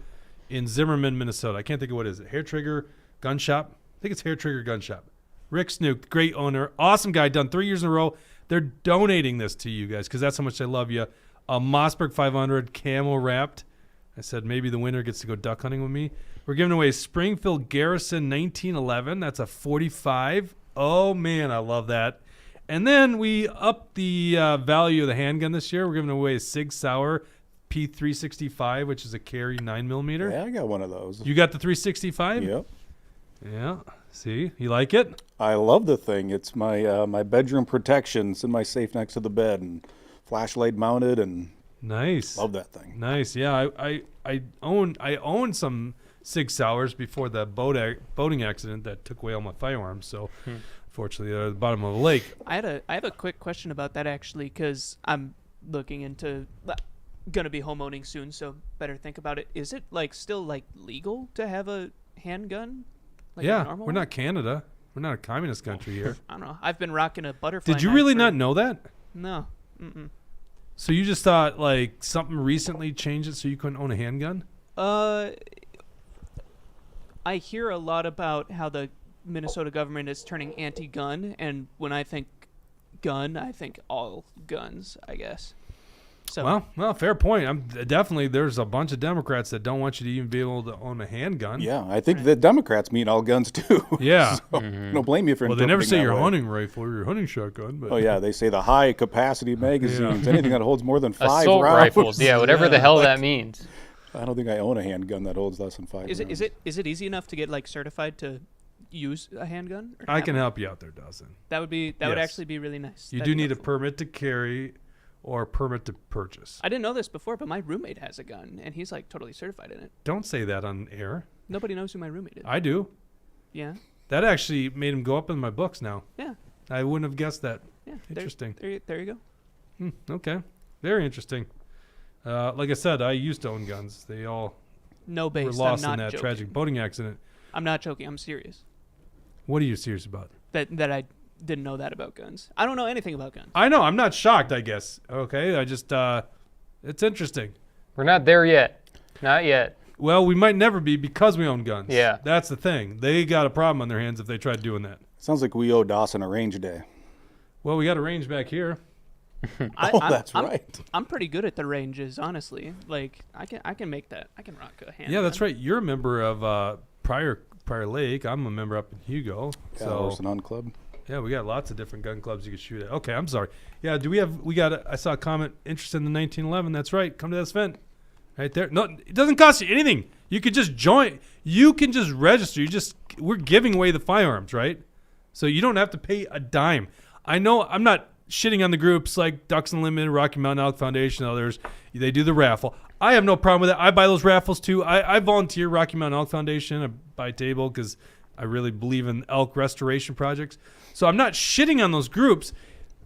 in Zimmerman, Minnesota. I can't think of what it is. Hair Trigger Gun Shop. I think it's Hair Trigger Gun Shop. Rick Snook, great owner, awesome guy, done 3 years in a row. They're donating this to you guys because that's how much they love you. A Mossberg 500 camo wrapped. I said maybe the winner gets to go duck hunting with me. We're giving away Springfield Garrison 1911. That's a 45. Oh man, I love that. And then we upped the value of the handgun this year. We're giving away a Sig Sauer P365, which is a carry 9mm. Yeah, I got one of those. You got the 365? Yep. Yeah. See, you like it? I love the thing. It's my my bedroom protection. It's in my safe next to the bed and flashlight mounted and nice. Love that thing. Nice. Yeah, I own some Sig Sauers before the boating accident that took away all my firearms. So, fortunately, they're at the bottom of a lake. I have a quick question about that actually, because I'm looking into gonna be homeowning soon, so better think about it. Is it still legal to have a handgun? Yeah, a normal we're one? not Canada. We're not a communist country here. I don't know. I've been rocking a butterfly. Did you knife really for- not know that? No. Mm-mm. So you just thought something recently changed it so you couldn't own a handgun? I hear a lot about how the Minnesota government is turning anti-gun, and when I think gun, I think all guns, I guess. So Well, fair point. I'm definitely there's a bunch of Democrats that don't want you to even be able to own a handgun. Yeah, I think the Democrats mean all guns too. Yeah. So, don't blame you for. Well, they never say interpreting your that way. hunting rifle or your hunting shotgun, but Oh yeah, they say the high capacity magazines, anything that holds more than 5 Assault rounds. rifles, yeah, whatever the hell that means. I don't think I own a handgun that holds less than 5 is rounds. it easy enough to get certified to use a handgun? Or I have can one? help you out there, Dawson. That would Yes. actually be really nice. You That'd do be need a helpful. permit to carry or a permit to purchase. I didn't know this before, but my roommate has a gun, and he's totally certified in it. Don't say that on air. Nobody knows who my roommate is. I do. Yeah, That actually made him go up in my books now. yeah, I wouldn't have guessed that. yeah. Interesting. There you go. Okay. Very interesting. Like I said, I used to own guns. They all No were base. lost I'm in not that joking. tragic boating accident. I'm not joking. I'm serious. What are you serious about? That I didn't know that about guns. I don't know anything about guns. I know. I'm not shocked, I guess. Okay. I just, it's interesting. We're not there yet. Not yet. Well, we might never be because we own guns. Yeah. That's the thing. They got a problem on their hands if they tried doing that. Sounds like we owe Dawson a range day. Well, we got a range back here. That's right. I'm pretty good at the ranges, honestly. I can make that. I can rock a handgun. Yeah, that's right. You're a member of Prior Lake. I'm a member up in Hugo. Yeah, So Horse and Hunt Club. yeah, we got lots of different gun clubs you can shoot at. Okay, I'm sorry. Yeah, I saw a comment interested in the 1911. That's right. Come to this event. Right there. No, it doesn't cost you anything. You could just join. You can just register. We're giving away the firearms, right? So you don't have to pay a dime. I know I'm not shitting on the groups like Ducks Unlimited, Rocky Mountain Elk Foundation, and others. They do the raffle. I have no problem with that. I buy those raffles too. I volunteer Rocky Mountain Elk Foundation. I buy a table because I really believe in elk restoration projects. So I'm not shitting on those groups,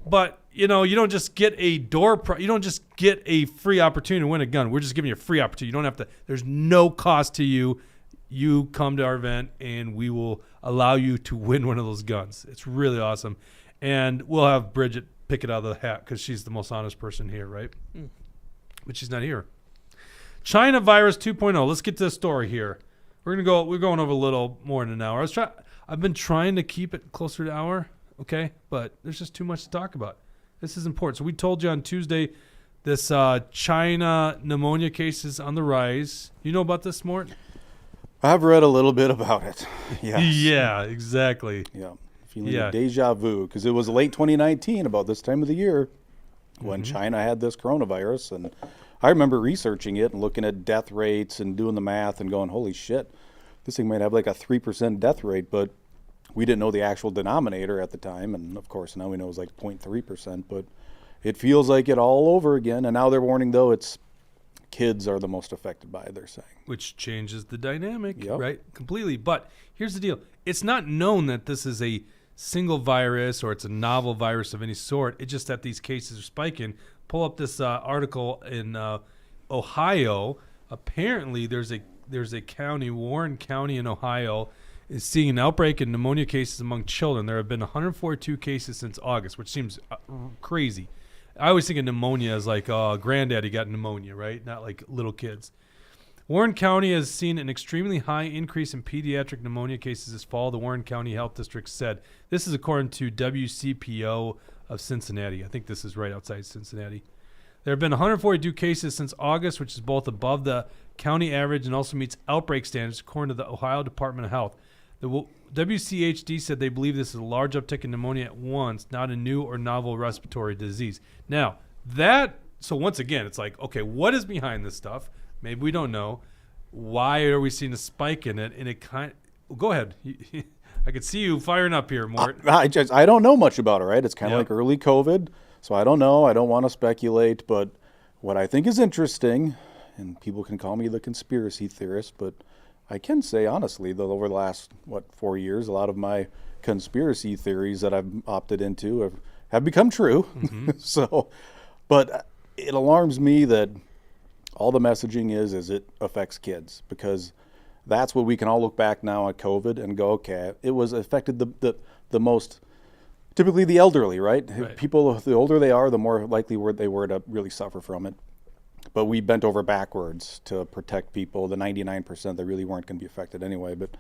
but you don't just get a you don't just get a free opportunity to win a gun. We're just giving you a free opportunity. You don't have to. There's no cost to you. You come to our event and we will allow you to win one of those guns. It's really awesome. And we'll have Bridget pick it out of the hat because she's the most honest person here, right? But she's not here. China virus 2.0. Let's get to the story here. We're going over a little more than an hour. I've been trying to keep it closer to an hour, okay? But there's just too much to talk about. This is important. So we told you on Tuesday this China pneumonia cases on the rise. You know about this, Mort? I've read a little bit about it. Yes. Yeah, exactly. Yeah. Feeling a deja vu, because it was late 2019, about this time of the year, when China had this coronavirus. And I remember researching it and looking at death rates and doing the math and going, holy shit, this thing might have like a 3% death rate, but we didn't know the actual denominator at the time. And of course, now we know it's like 0.3%, but it feels like it all over again. And now they're warning, though, it's kids are the most affected by it, they're saying. Which changes the dynamic, Yep. right? Completely. But here's the deal. It's not known that this is a single virus or it's a novel virus of any sort. It's just that these cases are spiking. Pull up this article in Ohio. Apparently, there's a county, Warren County in Ohio, is seeing an outbreak in pneumonia cases among children. There have been 142 cases since August, which seems crazy. I always think of pneumonia as like, granddaddy got pneumonia, right? Not like little kids. Warren County has seen an extremely high increase in pediatric pneumonia cases this fall, the Warren County Health District said. This is according to WCPO of Cincinnati. I think this is right outside Cincinnati. There have been 142 cases since August, which is both above the county average and also meets outbreak standards, according to the Ohio Department of Health. The WCHD said they believe this is a large uptick in pneumonia at once, not a new or novel respiratory disease. Now, so once again, it's like, okay, what is behind this stuff? Maybe we don't know. Why are we seeing a spike in it? And it go ahead. I could see you firing up here, Mort. I don't know much about it, right? It's kind of like early COVID, so I don't know. I don't want to speculate, but what I think is interesting, and people can call me the conspiracy theorist, but I can say honestly that over the last, 4 years, a lot of my conspiracy theories that I've opted into have become true. Mm-hmm. But it alarms me that all the messaging is it affects kids, because that's what we can all look back now at COVID and go, okay, it was affected the most, typically the elderly, right? People, the older they are, the more likely they were to really suffer from it. But we bent over backwards to protect people, the 99% that really weren't going to be affected anyway. But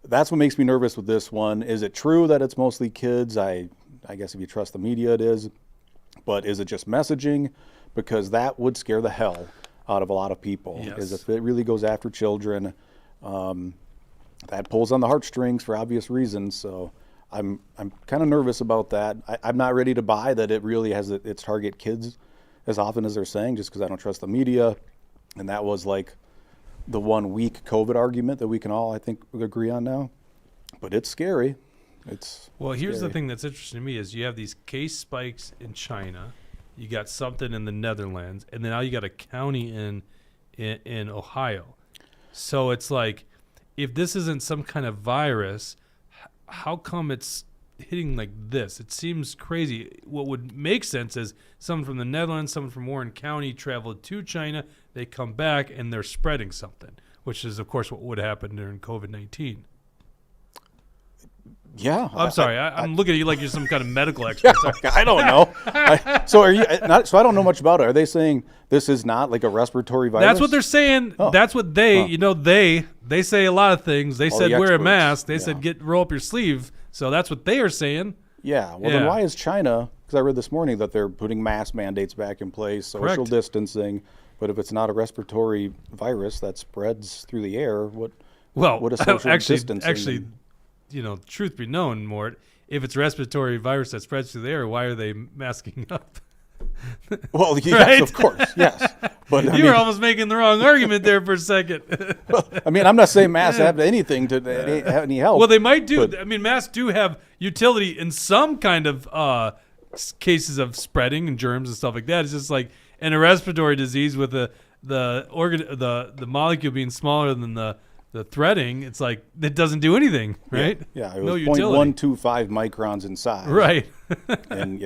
that's what makes me nervous with this one. Is it true that it's mostly kids? I guess if you trust the media, it is. But is it just messaging? Because that would scare the hell out of a lot of people. Yes. Is if it really goes after children, that pulls on the heartstrings for obvious reasons. So I'm kind of nervous about that. I'm not ready to buy that it really has its target kids as often as they're saying, just because I don't trust the media. And that was like the 1 week COVID argument that we can all, I think, agree on now. But it's scary. Here's the thing that's interesting to me is you have these case spikes in China, you got something in the Netherlands, and then now you got a county in Ohio. So it's like, if this isn't some kind of virus, how come it's hitting like this? It seems crazy. What would make sense is someone from the Netherlands, someone from Warren County traveled to China, they come back and they're spreading something, which is of course what would happen during COVID-19. Yeah. I'm sorry. I'm looking at you like you're some kind of medical expert. I don't know. So I don't know much about it. Are they saying this is not like a respiratory virus? That's what they're saying. Oh. That's what they say a lot of things. They said wear a mask. They said roll up your sleeve. So that's what they are saying. Yeah. Well, then why is China? Because I read this morning that they're putting mask mandates back in place, social distancing. But if it's not a respiratory virus that spreads through the air, what is social distancing? Actually, truth be known, Mort, if it's a respiratory virus that spreads through the air, why are they masking up? Well, yes, right? Of course, yes. But you were almost making the wrong argument there for a second. Well, I'm not saying masks have anything to have any help. Well, they might do. Masks do have utility in some kind of cases of spreading and germs and stuff like that. It's just like in a respiratory disease with the molecule being smaller than the threading, it's like it doesn't do anything, right? Yeah, it was 0.125 microns in size. Right. And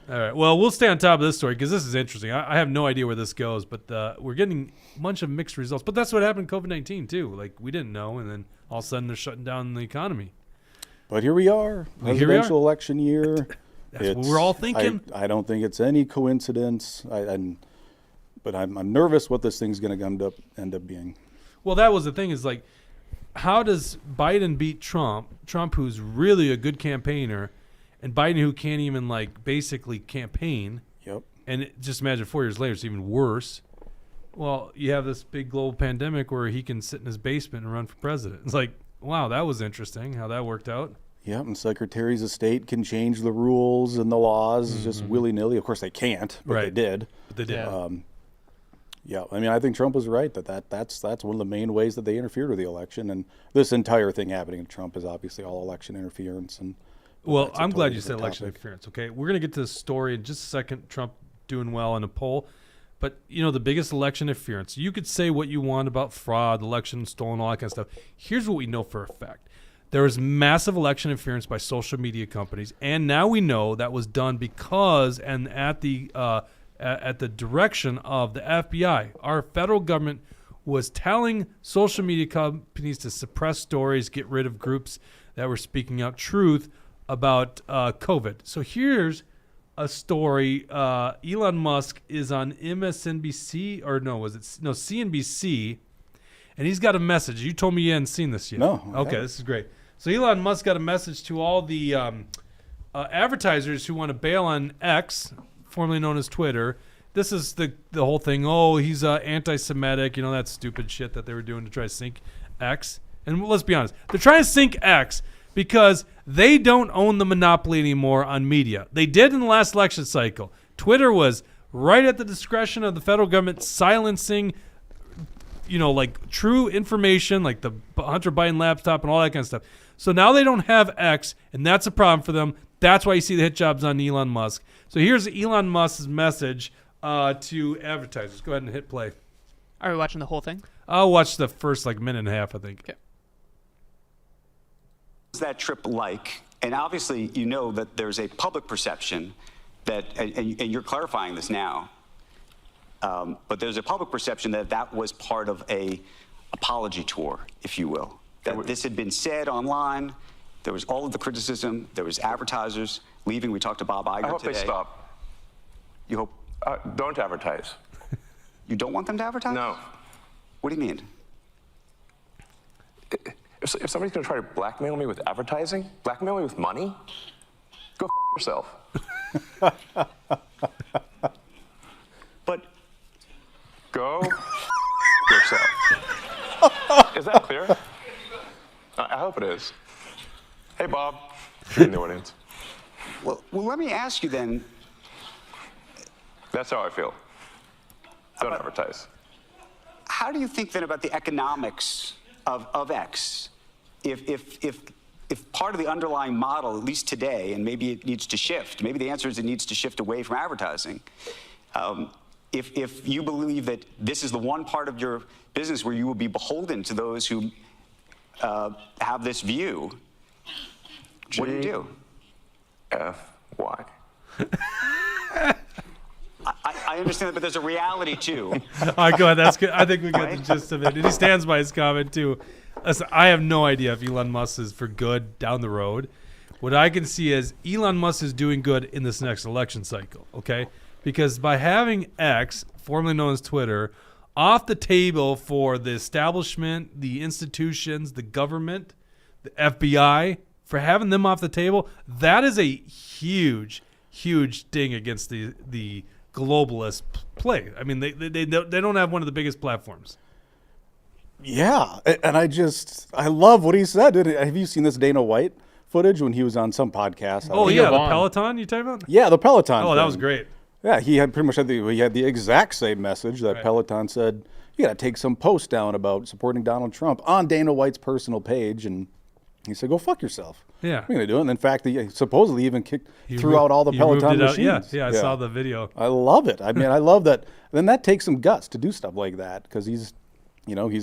All right. Well, we'll stay on top of this story because this is interesting. I have no idea where this goes, but we're getting a bunch of mixed results. But that's what happened in COVID-19 too. Like we didn't know, and then all of a sudden they're shutting down the economy. But here we are, presidential election year. That's what we're all thinking. I don't think it's any coincidence. But I'm nervous what this thing's going to end up being. Well, that was the thing is like, how does Biden beat Trump? Trump, who's really a good campaigner, and Biden, who can't even basically campaign. Yep. And just imagine 4 years later, it's even worse. well, you have this big global pandemic where he can sit in his basement and run for president. It's like, wow, that was interesting how that worked out. Yeah, and secretaries of state can change the rules and the laws just willy-nilly. Of course, they can't, but they did. But they did. Yeah, I mean, I think Trump was right that's one of the main ways that they interfered with the election, and this entire thing happening to Trump is obviously all election interference. And well, I'm glad you said election interference. Okay, we're gonna get to the story in just a second. Trump doing well in a poll, but the biggest election interference. You could say what you want about fraud, election stolen, all that kind of stuff. Here's what we know for a fact: there was massive election interference by social media companies, and now we know that was done because and at the direction of the FBI. Our federal government was telling social media companies to suppress stories, get rid of groups that were speaking out truth about COVID. So here's a story. Elon Musk is on MSNBC, or CNBC, and he's got a message. You told me you hadn't seen this yet. No. Okay, this is great. So Elon Musk got a message to all the advertisers who want to bail on X, formerly known as Twitter. This is the whole thing. Oh, he's anti-Semitic. That stupid shit that they were doing to try to sink X. And let's be honest, they're trying to sink X because they don't own the monopoly anymore on media. They did in the last election cycle. Twitter was right at the discretion of the federal government, silencing, like true information, like the Hunter Biden laptop and all that kind of stuff. So now they don't have X, and that's a problem for them. That's why you see the hit jobs on Elon Musk. So here's Elon Musk's message to advertisers. Go ahead and hit play. Are we watching the whole thing? I'll watch the first minute and a half, I think. Okay. What's that trip like? And obviously, that there's a public perception that, and you're clarifying this now, but there's a public perception that was part of a apology tour, if you will. That this had been said online. There was all of the criticism. There was advertisers leaving. We talked to Bob Iger today. I hope they stop. You hope? Don't advertise. You don't want them to advertise? No. What do you mean? If somebody's going to try to blackmail me with advertising, blackmail me with money, go yourself. But go yourself. Is that clear? I hope it is. Hey, Bob, in the audience. Well, let me ask you then. That's how I feel. Don't advertise. How do you think then about the economics of X? If part of the underlying model, at least today, and maybe it needs to shift, maybe the answer is it needs to shift away from advertising. If you believe that this is the one part of your business where you will be beholden to those who have this view, what do you do? F-Y. I understand that, but there's a reality too. All right, go ahead. That's good. I think we got the gist of it. And he stands by his comment too. Listen, I have no idea if Elon Musk is for good down the road. What I can see is Elon Musk is doing good in this next election cycle, okay? Because by having X, formerly known as Twitter, off the table for the establishment, the institutions, the government, the FBI, for having them off the table, that is a huge, huge ding against the globalist play. I mean, they don't have one of the biggest platforms. Yeah, and I love what he said. Have you seen this Dana White footage when he was on some podcast? Oh yeah, the Peloton you talking about? Yeah, the Peloton. Oh, that was great. Yeah, he had pretty much had the exact same message that Peloton said. You got to take some post down about supporting Donald Trump on Dana White's personal page, and he said, "Go fuck yourself." Yeah, we're gonna do it. And in fact, he supposedly even threw out all the Peloton machines. Yeah, I saw the video. I love it. I mean, I love that. Then that takes some guts to do stuff like that because he's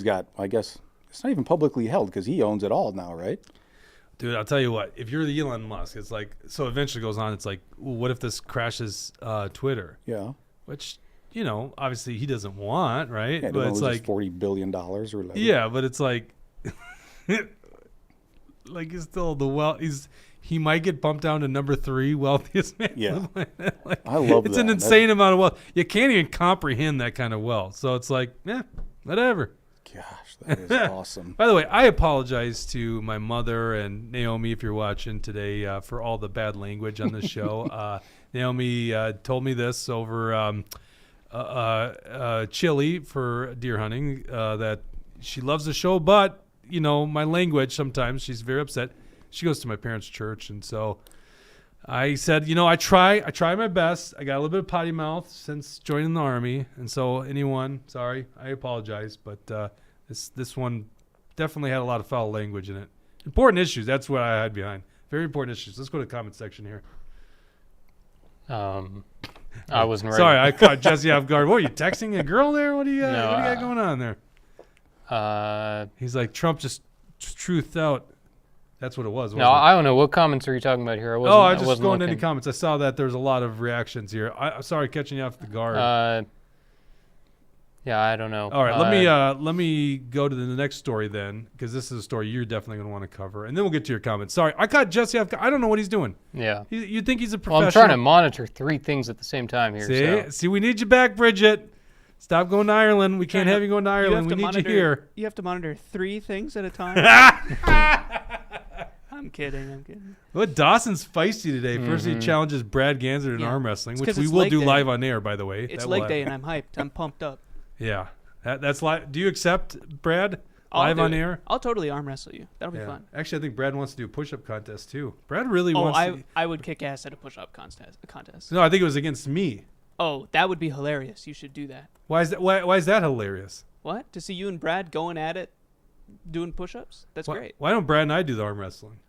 got. I guess it's not even publicly held because he owns it all now, right? Dude, I'll tell you what. If you're the Elon Musk, it's like so. Eventually goes on. It's like, well, what if this crashes Twitter? Yeah. Which obviously he doesn't want, right? Yeah, but it's like $40 billion or whatever. Yeah, but it's like. Like he's still he might get bumped down to number 3 wealthiest man. Yeah, I love it's an insane amount of wealth. You can't even comprehend that kind of wealth. So it's like, whatever. Gosh, that is awesome. By the way, I apologize to my mother and Naomi if you're watching today for all the bad language on this show. Naomi told me this over Chili for deer hunting. That she loves the show, but my language sometimes she's very upset. She goes to my parents' church, and so I said, I try my best. I got a little bit of potty mouth since joining the Army, and so sorry, I apologize, but this one definitely had a lot of foul language in it. Important issues. That's what I had behind. Very important issues. Let's go to the comment section here. I wasn't ready. Sorry, I caught Jesse off guard. What, are you texting a girl there? What do you got going on there? He's like, Trump just truthed out. That's what it was. No, I don't know. What comments are you talking about here? I was just going to any comments. I saw that there's a lot of reactions here. I'm sorry, catching you off the guard. Yeah, I don't know. All right, let me go to the next story then, because this is a story you're definitely going to want to cover, and then we'll get to your comments. Sorry, I caught Jesse off. I don't know what he's doing. Yeah. You think he's a professional? Well, I'm trying to monitor 3 things at the same time here. See, we need you back, Bridget. Stop going to Ireland. We can't have you going to Ireland. We need you here. You have to monitor 3 things at a time. I'm kidding. What, Dawson's feisty today. First he challenges Brad Ganser in arm wrestling, which we will do live on air, by the way. It's leg day, and I'm hyped. I'm pumped up. Yeah, that's live. Do you accept Brad live on air? I'll totally arm wrestle you. That'll be fun. Actually, I think Brad wants to do a push-up contest too. Brad really wants. I would kick ass at a push-up contest. No, I think it was against me. Oh, that would be hilarious. You should do that. Why is that? Why is that hilarious? What? To see you and Brad going at it, doing push-ups? That's great. Why don't Brad and I do the arm wrestling?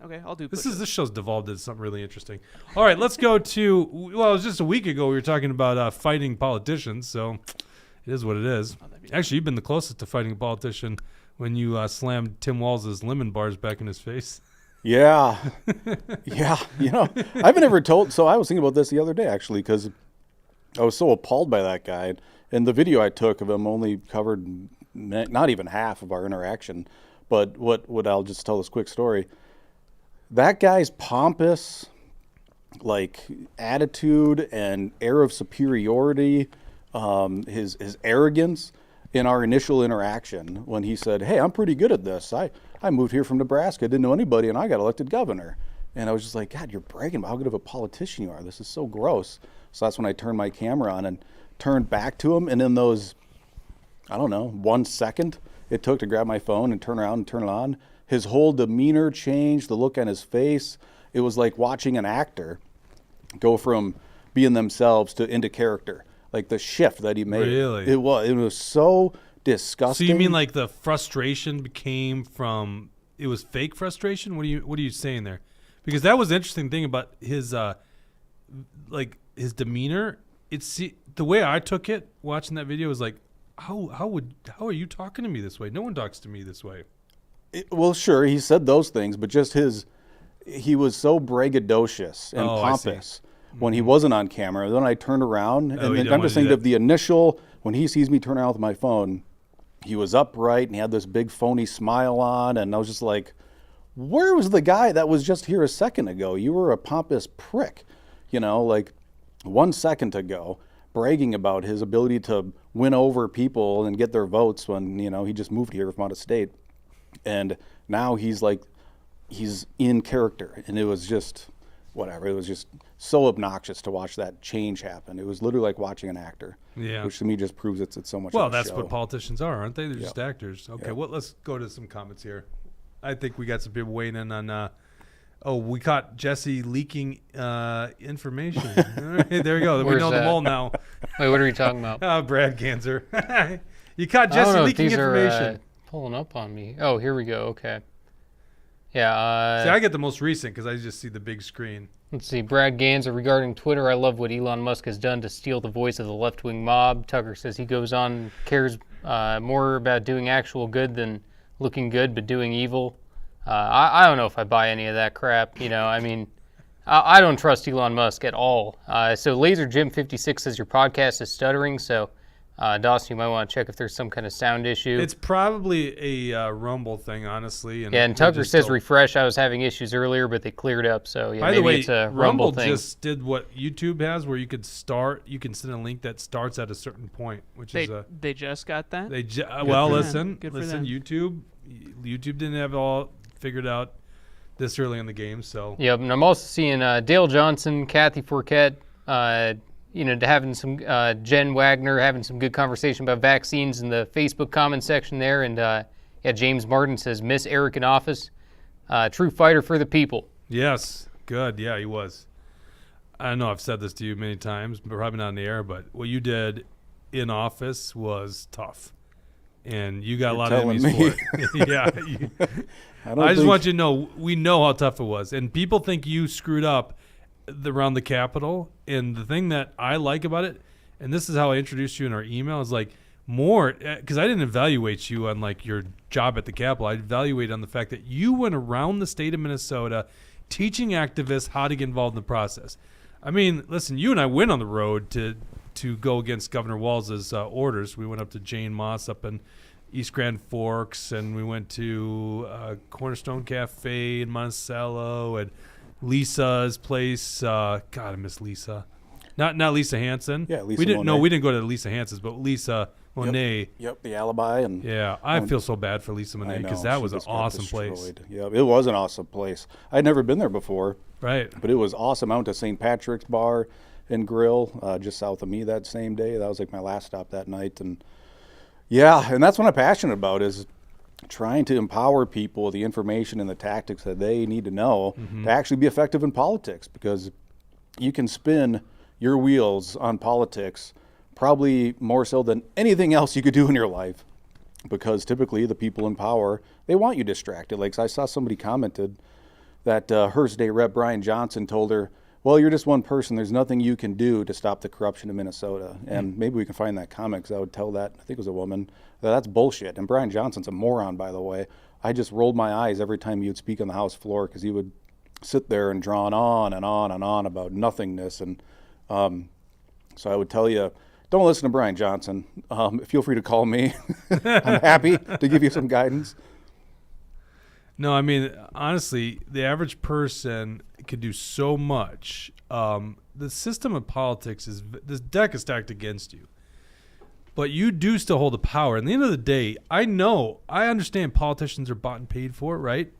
Okay, I'll do push-ups. This show's devolved into something really interesting. All right, let's go to. Well, it was just a week ago we were talking about fighting politicians, so it is what it is. Actually, you've been the closest to fighting a politician when you slammed Tim Walz's lemon bars back in his face. Yeah. Yeah. I haven't ever told. So I was thinking about this the other day, actually, because I was so appalled by that guy. And the video I took of him only covered not even half of our interaction. But what I'll just tell this quick story. That guy's pompous, attitude and air of superiority, his arrogance in our initial interaction when he said, "Hey, I'm pretty good at this. I moved here from Nebraska, didn't know anybody, and I got elected governor." And I was just like, God, you're bragging about how good of a politician you are. This is so gross. So that's when I turned my camera on and turned back to him. And in those, 1 second it took to grab my phone and turn around and turn it on, his whole demeanor changed, the look on his face. It was like watching an actor go from being themselves to into character. Like the shift that he made. Really? It was so disgusting. So you mean like the frustration became from it was fake frustration? What are you saying there? Because that was the interesting thing about his his demeanor. The way I took it watching that video was like, how are you talking to me this way? No one talks to me this way. Well, sure, he said those things, but just he was so braggadocious and pompous when he wasn't on camera. Then I turned around, and then I'm just thinking of the initial, when he sees me turn around with my phone, he was upright, and he had this big phony smile on, and I was just like, where was the guy that was just here a second ago? You were a pompous prick, 1 second ago, bragging about his ability to win over people and get their votes when, he just moved here from out of state. And now he's in character, and it was just whatever. It was just so obnoxious to watch that change happen. It was literally like watching an actor, which to me just proves it's so much. Well, of a that's show. what politicians are, aren't they? They're just actors. Okay, well, let's go to some comments here. I think we got some people weighing in on. We caught Jesse leaking information. All right, there we go. We know them all now. Wait, what are we talking about? Brad Ganser. You caught Jesse leaking information. Pulling up on me. Oh, here we go. Okay. Yeah. See, I get the most recent because I just see the big screen. Let's see. Brad Ganser regarding Twitter. I love what Elon Musk has done to steal the voice of the left-wing mob. Tucker says he goes on, cares more about doing actual good than looking good, but doing evil. I don't know if I buy any of that crap. I don't trust Elon Musk at all. So Laser Jim 56 says your podcast is stuttering. So Dawson, you might want to check if there's some kind of sound issue. It's probably a Rumble thing, honestly. And Tucker says refresh. I was having issues earlier, but they cleared up. So by the way, it's a Rumble thing. just did what YouTube has, where you can send a link that starts at a certain point, they just got that. Listen, Good for them. YouTube didn't have it all figured out this early in the game. So yep, and I'm also seeing Dale Johnson, Kathy Forquette, to having some Jen Wagner having some good conversation about vaccines in the Facebook comment section there. And James Martin says, miss Eric in office. True fighter for the people. Yes. Good. Yeah, he was. I know I've said this to you many times, but probably not in the air, but what you did in office was tough. And you got a lot of enemies for it. Yeah. I just want you to know, we know how tough it was. And people think you screwed up around the Capitol. And the thing that I like about it, and this is how I introduced you in our email, is like more, because I didn't evaluate you on like your job at the Capitol. I evaluated on the fact that you went around the state of Minnesota teaching activists how to get involved in the process. I mean, listen, you and I went on the road to go against Governor Walz's orders. We went up to Jane Moss up in East Grand Forks, and we went to Cornerstone Cafe in Monticello, and Lisa's place. God, I miss Lisa. Not Lisa Hansen. Yeah, Lisa. We didn't. No, we didn't go to Lisa Hansen's, but Lisa Monet. Yep, the Alibi. And yeah, I feel so bad for Lisa Monet because that was an awesome place. Yeah, it was an awesome place. I'd never been there before. Right. But it was awesome. I went to St. Patrick's Bar and Grill just south of me that same day. That was like my last stop that night. And yeah, and that's what I'm passionate about, is trying to empower people with the information and the tactics that they need to know to actually be effective in politics, because you can spin your wheels on politics probably more so than anything else you could do in your life, because typically the people in power, they want you distracted. Like I saw somebody commented that Hearst Day Rep Brian Johnson told her, well, you're just one person. There's nothing you can do to stop the corruption in Minnesota. And maybe we can find that comment, because I would tell that, I think it was a woman, that's bullshit. And Brian Johnson's a moron, by the way. I just rolled my eyes every time he would speak on the House floor, because he would sit there and drone on and on and on about nothingness. And so I would tell you, don't listen to Brian Johnson. Feel free to call me. I'm happy to give you some guidance. No, I mean, honestly, the average person could do so much. The system of politics is, this deck is stacked against you. But you do still hold the power. At the end of the day, I understand politicians are bought and paid for, right?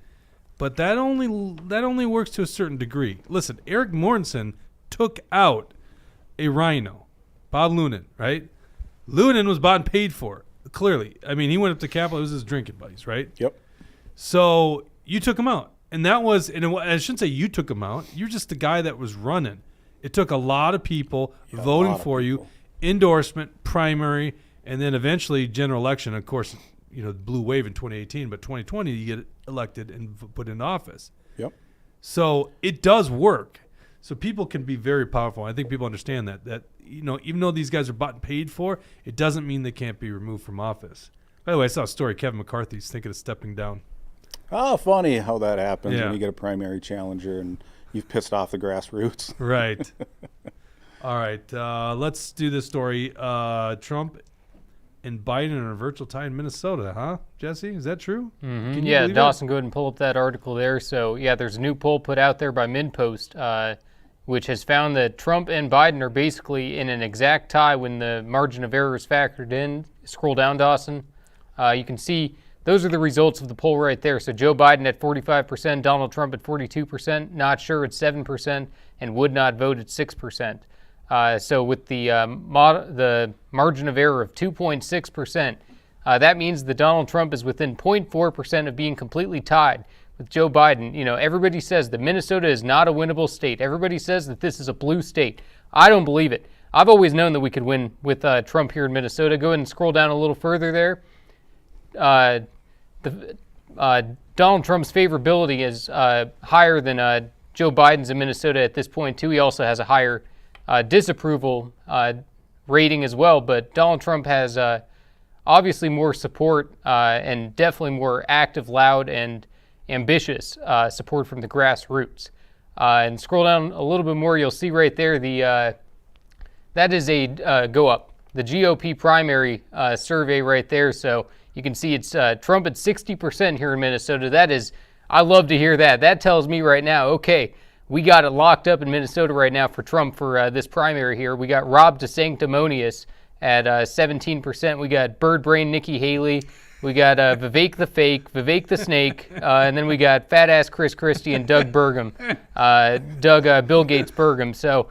But that only works to a certain degree. Listen, Eric Mortensen took out a rhino, Bob Lunan, right? Lunan was bought and paid for, clearly. I mean, he went up to Capitol. It was his drinking buddies, right? Yep. So you took him out. And that was, and I shouldn't say you took him out. You're just the guy that was running. It took a lot of people voting for you, endorsement, primary, and then eventually general election. Of course, blue wave in 2018, but 2020 you get elected and put into office. Yep. So it does work. So people can be very powerful. I think people understand that even though these guys are bought and paid for, it doesn't mean they can't be removed from office. By the way, I saw a story. Kevin McCarthy's thinking of stepping down. Oh, funny how that happens when you get a primary challenger and you've pissed off the grassroots. Right. All right. Let's do this story. Trump and Biden in a virtual tie in Minnesota, huh? Jesse, is that true? Mm-hmm. Yeah, Dawson, go ahead and pull up that article there. So, yeah, there's a new poll put out there by MidPost, which has found that Trump and Biden are basically in an exact tie when the margin of error is factored in. Scroll down, Dawson. You can see those are the results of the poll right there. So Joe Biden at 45%, Donald Trump at 42%, not sure at 7%, and would not vote at 6%. So with the margin of error of 2.6%, that means that Donald Trump is within 0.4% of being completely tied with Joe Biden. Everybody says that Minnesota is not a winnable state. Everybody says that this is a blue state. I don't believe it. I've always known that we could win with Trump here in Minnesota. Go ahead and scroll down a little further there. Donald Trump's favorability is higher than Joe Biden's in Minnesota at this point, too. He also has a higher disapproval rating as well, but Donald Trump has obviously more support and definitely more active, loud, and ambitious support from the grassroots. And scroll down a little bit more, you'll see right there that is a go up. The GOP primary survey right there, so you can see it's Trump at 60% here in Minnesota. That is, I love to hear that. That tells me right now, okay, we got it locked up in Minnesota right now for Trump for this primary here. We got Rob DeSanctimonious at 17%. We got Bird Brain Nikki Haley. We got Vivek the Fake, Vivek the Snake, and then we got Fat Ass Chris Christie and Doug Burgum, Bill Gates Burgum. So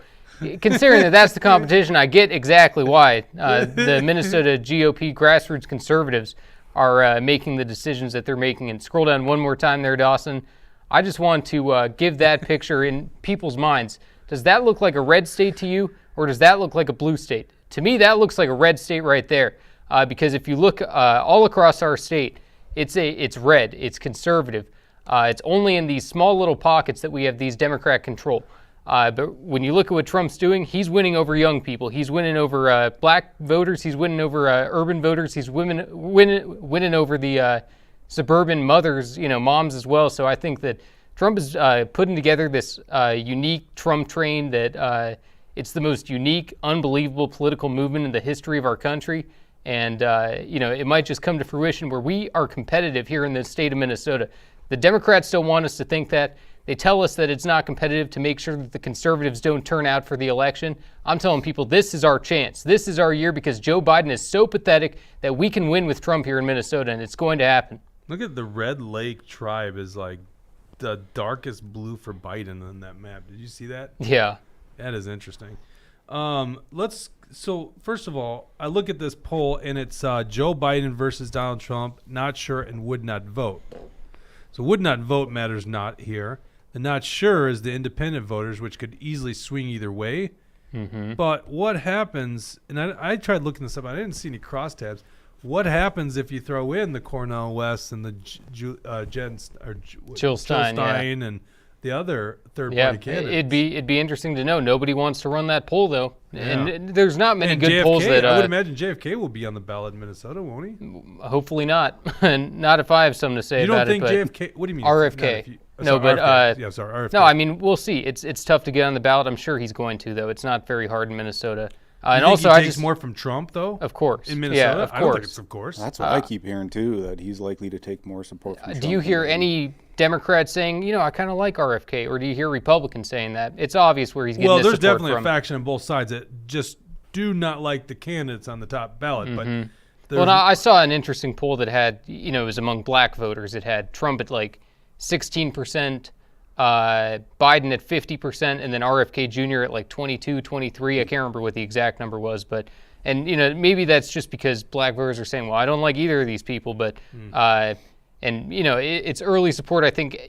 considering that that's the competition, I get exactly why the Minnesota GOP grassroots conservatives are making the decisions that they're making. And scroll down one more time there, Dawson. I just want to give that picture in people's minds. Does that look like a red state to you, or does that look like a blue state? To me, that looks like a red state right there, because if you look all across our state, it's red, it's conservative. It's only in these small little pockets that we have these Democrat control. But when you look at what Trump's doing, he's winning over young people. He's winning over black voters. He's winning over urban voters. He's winning over the suburban mothers, moms as well. So I think that Trump is putting together this unique Trump train that it's the most unique, unbelievable political movement in the history of our country. And, it might just come to fruition where we are competitive here in the state of Minnesota. The Democrats don't want us to think that. They tell us that it's not competitive to make sure that the conservatives don't turn out for the election. I'm telling people this is our chance. This is our year because Joe Biden is so pathetic that we can win with Trump here in Minnesota, and it's going to happen. Look at the Red Lake tribe is like the darkest blue for Biden on that map. Did you see that? Yeah. That is interesting. So first of all, I look at this poll and it's Joe Biden versus Donald Trump, not sure and would not vote. So would not vote matters not here. The not sure is the independent voters, which could easily swing either way. Mm-hmm. But what happens, and I tried looking this up, I didn't see any crosstabs. What happens if you throw in the Cornel West and the Jill Stein and the other third-party candidates? It'd be interesting to know. Nobody wants to run that poll, though. Yeah. And there's not many good JFK, polls that... I would imagine JFK will be on the ballot in Minnesota, won't he? Hopefully not. Not if I have something to say about it. You don't think JFK... What do you mean? RFK. RFK. No, I mean, we'll see. It's tough to get on the ballot. I'm sure he's going to, though. It's not very hard in Minnesota. And also, I takes more from Trump, though? Of course. In Minnesota? Yeah, of course. I don't think it's of course. That's what I keep hearing, too, that he's likely to take more support from Trump. Do you hear any Democrats saying, I kind of like RFK, or do you hear Republicans saying that? It's obvious where he's getting his support from. Well, there's definitely a faction on both sides that just do not like the candidates on the top ballot. Mm-hmm. But I saw an interesting poll that had, it was among black voters. It had Trump at like 16%, Biden at 50%, and then RFK Jr. at like 22, 23. I can't remember what the exact number was, but maybe that's just because black voters are saying, well, I don't like either of these people, but it's early support. I think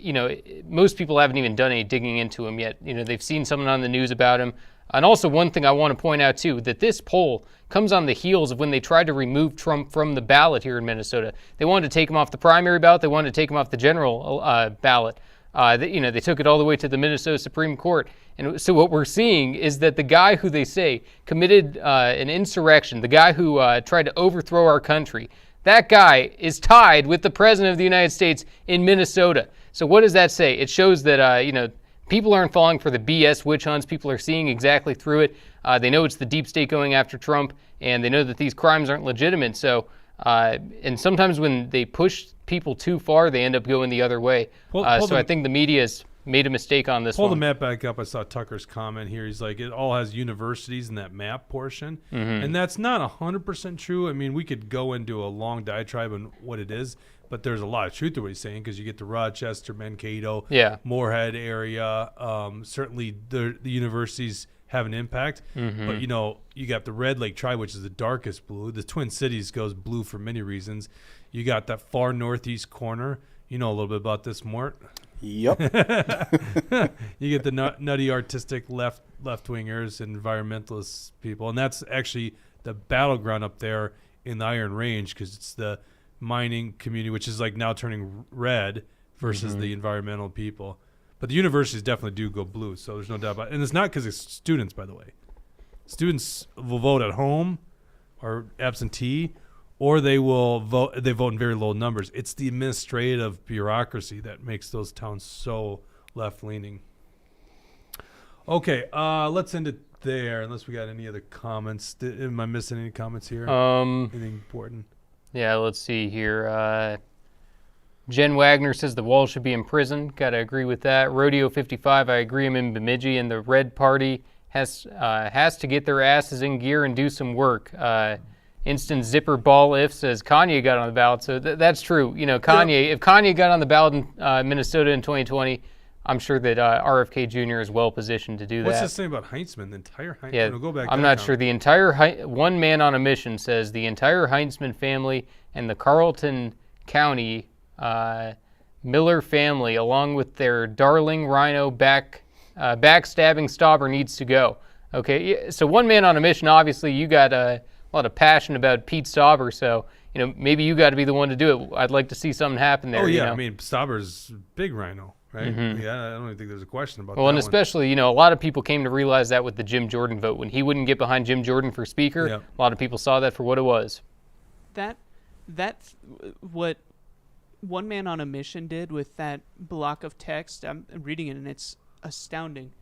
most people haven't even done any digging into him yet. They've seen something on the news about him. And also one thing I want to point out too, that this poll comes on the heels of when they tried to remove Trump from the ballot here in Minnesota. They wanted to take him off the primary ballot. They wanted to take him off the general ballot. They took it all the way to the Minnesota Supreme Court. And so what we're seeing is that the guy who they say committed an insurrection, the guy who tried to overthrow our country, that guy is tied with the president of the United States in Minnesota. So what does that say? It shows that, people aren't falling for the BS witch hunts. People are seeing exactly through it. They know it's the deep state going after Trump, and they know that these crimes aren't legitimate. So, and sometimes when they push people too far, they end up going the other way. I think the media's made a mistake on this one. Pull the map back up. I saw Tucker's comment here. He's like, it all has universities in that map portion. Mm-hmm. And that's not 100% true. I mean, we could go into a long diatribe on what it is, but there's a lot of truth to what he's saying because you get to Rochester, Mankato, Moorhead area. Certainly the universities have an impact. Mm-hmm. But, you got the Red Lake Tribe, which is the darkest blue. The Twin Cities goes blue for many reasons. You got that far northeast corner. You know a little bit about this, Mort. Yep. You get the nutty artistic left-wingers and environmentalist people. And that's actually the battleground up there in the Iron Range because it's the mining community, which is like now turning red versus the environmental people. But the universities definitely do go blue, so there's no doubt about it. And it's not because it's students, by the way. Students will vote at home or absentee, or they will vote. They vote in very low numbers. It's the administrative bureaucracy that makes those towns so left-leaning. Okay, let's end it there. Unless we got any other comments. Am I missing any comments here? Anything important? Yeah, let's see here. Jen Wagner says the wall should be in prison. Got to agree with that. Rodeo 55, I agree. I'm in Bemidji, and the Red Party has to get their asses in gear and do some work. Instant zipper ball if says Kanye got on the ballot. So that's true. Kanye, if Kanye got on the ballot in Minnesota in 2020, I'm sure that RFK Jr. is well positioned to do What's that. this thing about Heinzman? The entire Heinzman? Yeah, Go back I'm to not that sure. The entire one man on a mission says the entire Heinzman family and the Carleton County Miller family, along with their darling rhino backstabbing stalker, needs to go. Okay, so one man on a mission. Obviously, you got a lot of passion about Pete Stauber, so maybe you got to be the one to do it. I'd like to see something happen there. Oh yeah, I mean Stauber's big rhino. Right? Mm-hmm. Yeah, I don't even think there's a question about that. Well, and especially, a lot of people came to realize that with the Jim Jordan vote. When he wouldn't get behind Jim Jordan for speaker, Yep. a lot of people saw that for what it was. That's what one man on a mission did with that block of text. I'm reading it, and it's astounding.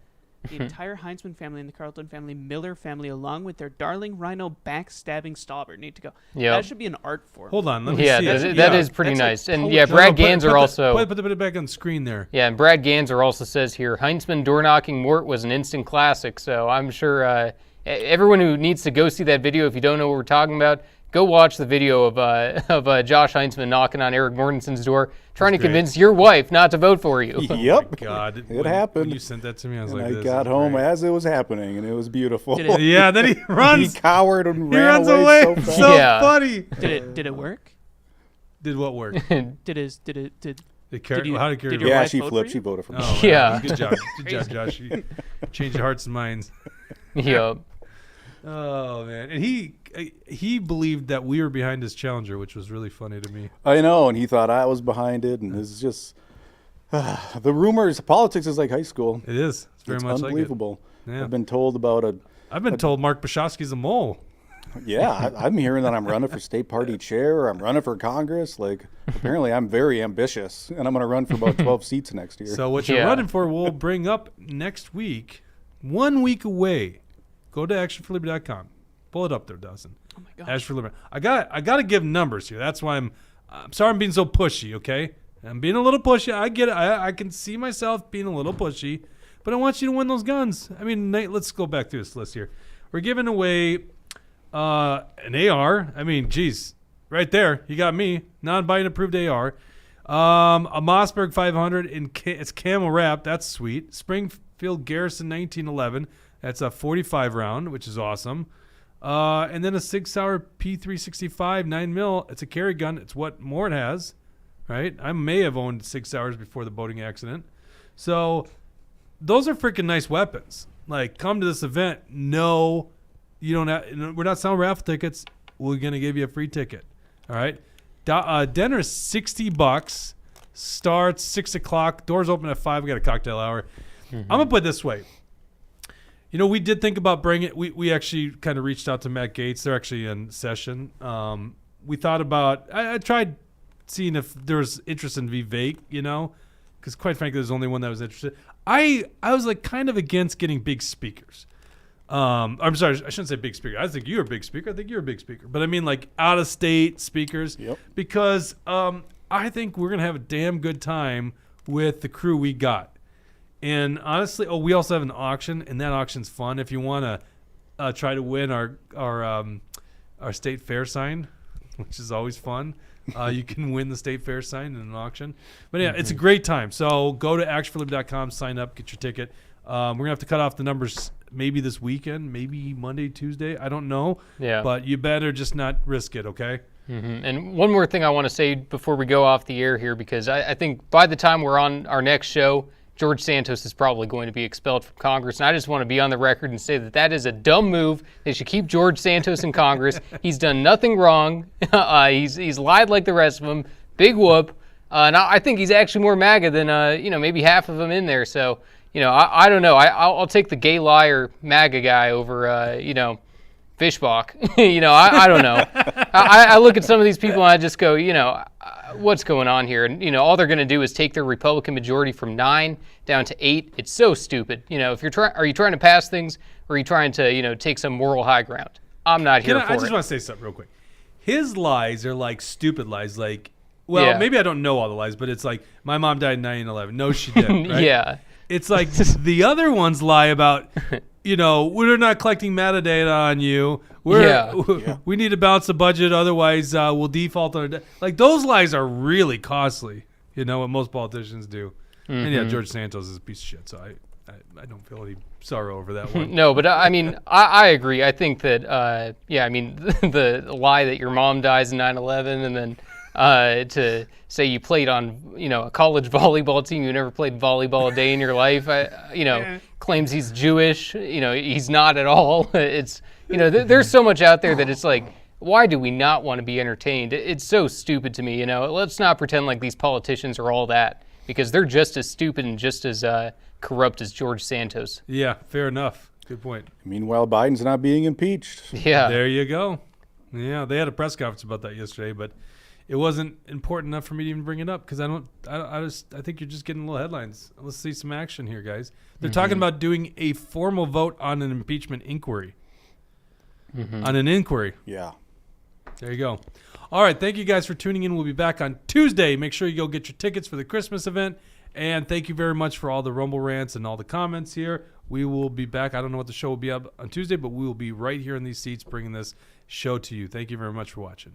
The entire Heinzman family and the Carleton family, Miller family, along with their darling rhino backstabbing stalker, need to go. Yep. That should be an art form. Hold on, let me Yeah, see. that is pretty That's nice. like And poetry. Brad Ganser also. Put it back on the screen there. Yeah, and Brad Ganser also says here, Heinzman door knocking Mort was an instant classic. So I'm sure everyone who needs to go see that video, if you don't know what we're talking about, go watch the video of Josh Heinzman knocking on Eric Mortensen's door, trying to great. convince your wife not to vote for you. Yep. God, It happened. When you sent that to me, I was And like, I this got is home great. as it was happening, and it was beautiful. Did it- Yeah, then he He runs. cowered and He ran runs away so away. fast. So Yeah. funny. Did it work? Did what work? Did Did you- how did Carrie did go? your Yeah, wife she vote flipped. for She you? voted for me. Oh, Yeah. Good job. Good job, Josh. You changed your hearts and minds. Yep. Oh man, and he believed that we were behind his challenger, which was really funny to me. I know, and he thought I was behind it, and it's just the rumors. Politics is like high school. It is. It's very It's much unbelievable. Yeah. I've been told about a. I've been told Mark Bishofsky's a mole. Yeah, I'm hearing that I'm running for state party chair, or I'm running for Congress. Like, apparently, I'm very ambitious, and I'm going to run for about 12 seats next year. So what you're Yeah. running for, we'll bring up next week. 1 week away. Go to actionforliberty.com. Pull it up there, Dawson. Oh my gosh. Action for Liberty. I got to give numbers here. That's why I'm sorry I'm being so pushy. Okay, I'm being a little pushy. I get it. I can see myself being a little pushy, but I want you to win those guns. I mean, Nate, let's go back through this list here. We're giving away an AR. I mean, geez, right there, you got me. Non-Biden approved AR. A Mossberg 500 it's camel wrap. That's sweet. Springfield Garrison 1911. That's a 45 round, which is awesome. And then a Sig Sauer P365 9mm. It's a carry gun. It's what Mort has, right? I may have owned Sig Sauers before the boating accident. So those are freaking nice weapons. Like, come to this event. No, you don't have, we're not selling raffle tickets. We're going to give you a free ticket. All right. Dinner's $60. Starts 6 o'clock. Doors open at 5. We got a cocktail hour. I'm going to put it this way. We did think about bringing it. We actually kind of reached out to Matt Gaetz. They're actually in session. We thought about, I tried seeing if there was interest in Vivek, because quite frankly, there's only one that was interested. I was like kind of against getting big speakers. I'm sorry, I shouldn't say big speaker. I think you're a big speaker. I think you're a big speaker. But I mean like out of state speakers. Yep. Because I think we're going to have a damn good time with the crew we got. And honestly, we also have an auction, and that auction's fun. If you want to try to win our state fair sign, which is always fun, you can win the state fair sign in an auction. But yeah, it's a great time. So go to actionforliberty.com, sign up, get your ticket. We're gonna have to cut off the numbers maybe this weekend, maybe Monday, Tuesday. I don't know. Yeah. But you better just not risk it, okay? And one more thing I want to say before we go off the air here, because I think by the time we're on our next show, George Santos is probably going to be expelled from Congress. And I just want to be on the record and say that is a dumb move. They should keep George Santos in Congress. He's done nothing wrong. He's lied like the rest of them. Big whoop. And I think he's actually more MAGA than, maybe half of them in there. So, I don't know. I'll take the gay liar MAGA guy over, Fishbach. I don't know. I look at some of these people and I just go, what's going on here? And, all they're going to do is take their Republican majority from 9 down to 8. It's so stupid. If you're are you trying to pass things, or are you trying to, take some moral high ground? I'm not here for it. I just want to say something real quick. His lies are like stupid lies. Like, well, maybe I don't know all the lies, but it's like my mom died in 9/11. No, she didn't. Right? Yeah. It's like the other ones lie about, we're not collecting metadata on you. We need to balance the budget, otherwise we'll default on our debt. Like, those lies are really costly. What most politicians do. And yeah, George Santos is a piece of shit, so I don't feel any sorrow over that one. No, but I mean, I agree. I think that, I mean, the lie that your mom dies in 9/11 and then to say you played on, a college volleyball team, you never played volleyball a day in your life, claims he's Jewish, he's not at all. It's, there's so much out there that it's like, why do we not want to be entertained? It's so stupid to me, Let's not pretend like these politicians are all that, because they're just as stupid and just as corrupt as George Santos. Yeah, fair enough. Good point. Meanwhile, Biden's not being impeached. Yeah. There you go. Yeah, they had a press conference about that yesterday, but it wasn't important enough for me to even bring it up because I think you're just getting little headlines. Let's see some action here, guys. They're talking about doing a formal vote on an impeachment inquiry. On an inquiry. Yeah. There you go. All right, thank you guys for tuning in. We'll be back on Tuesday. Make sure you go get your tickets for the Christmas event. And thank you very much for all the Rumble rants and all the comments here. We will be back. I don't know what the show will be up on Tuesday, but we will be right here in these seats bringing this show to you. Thank you very much for watching.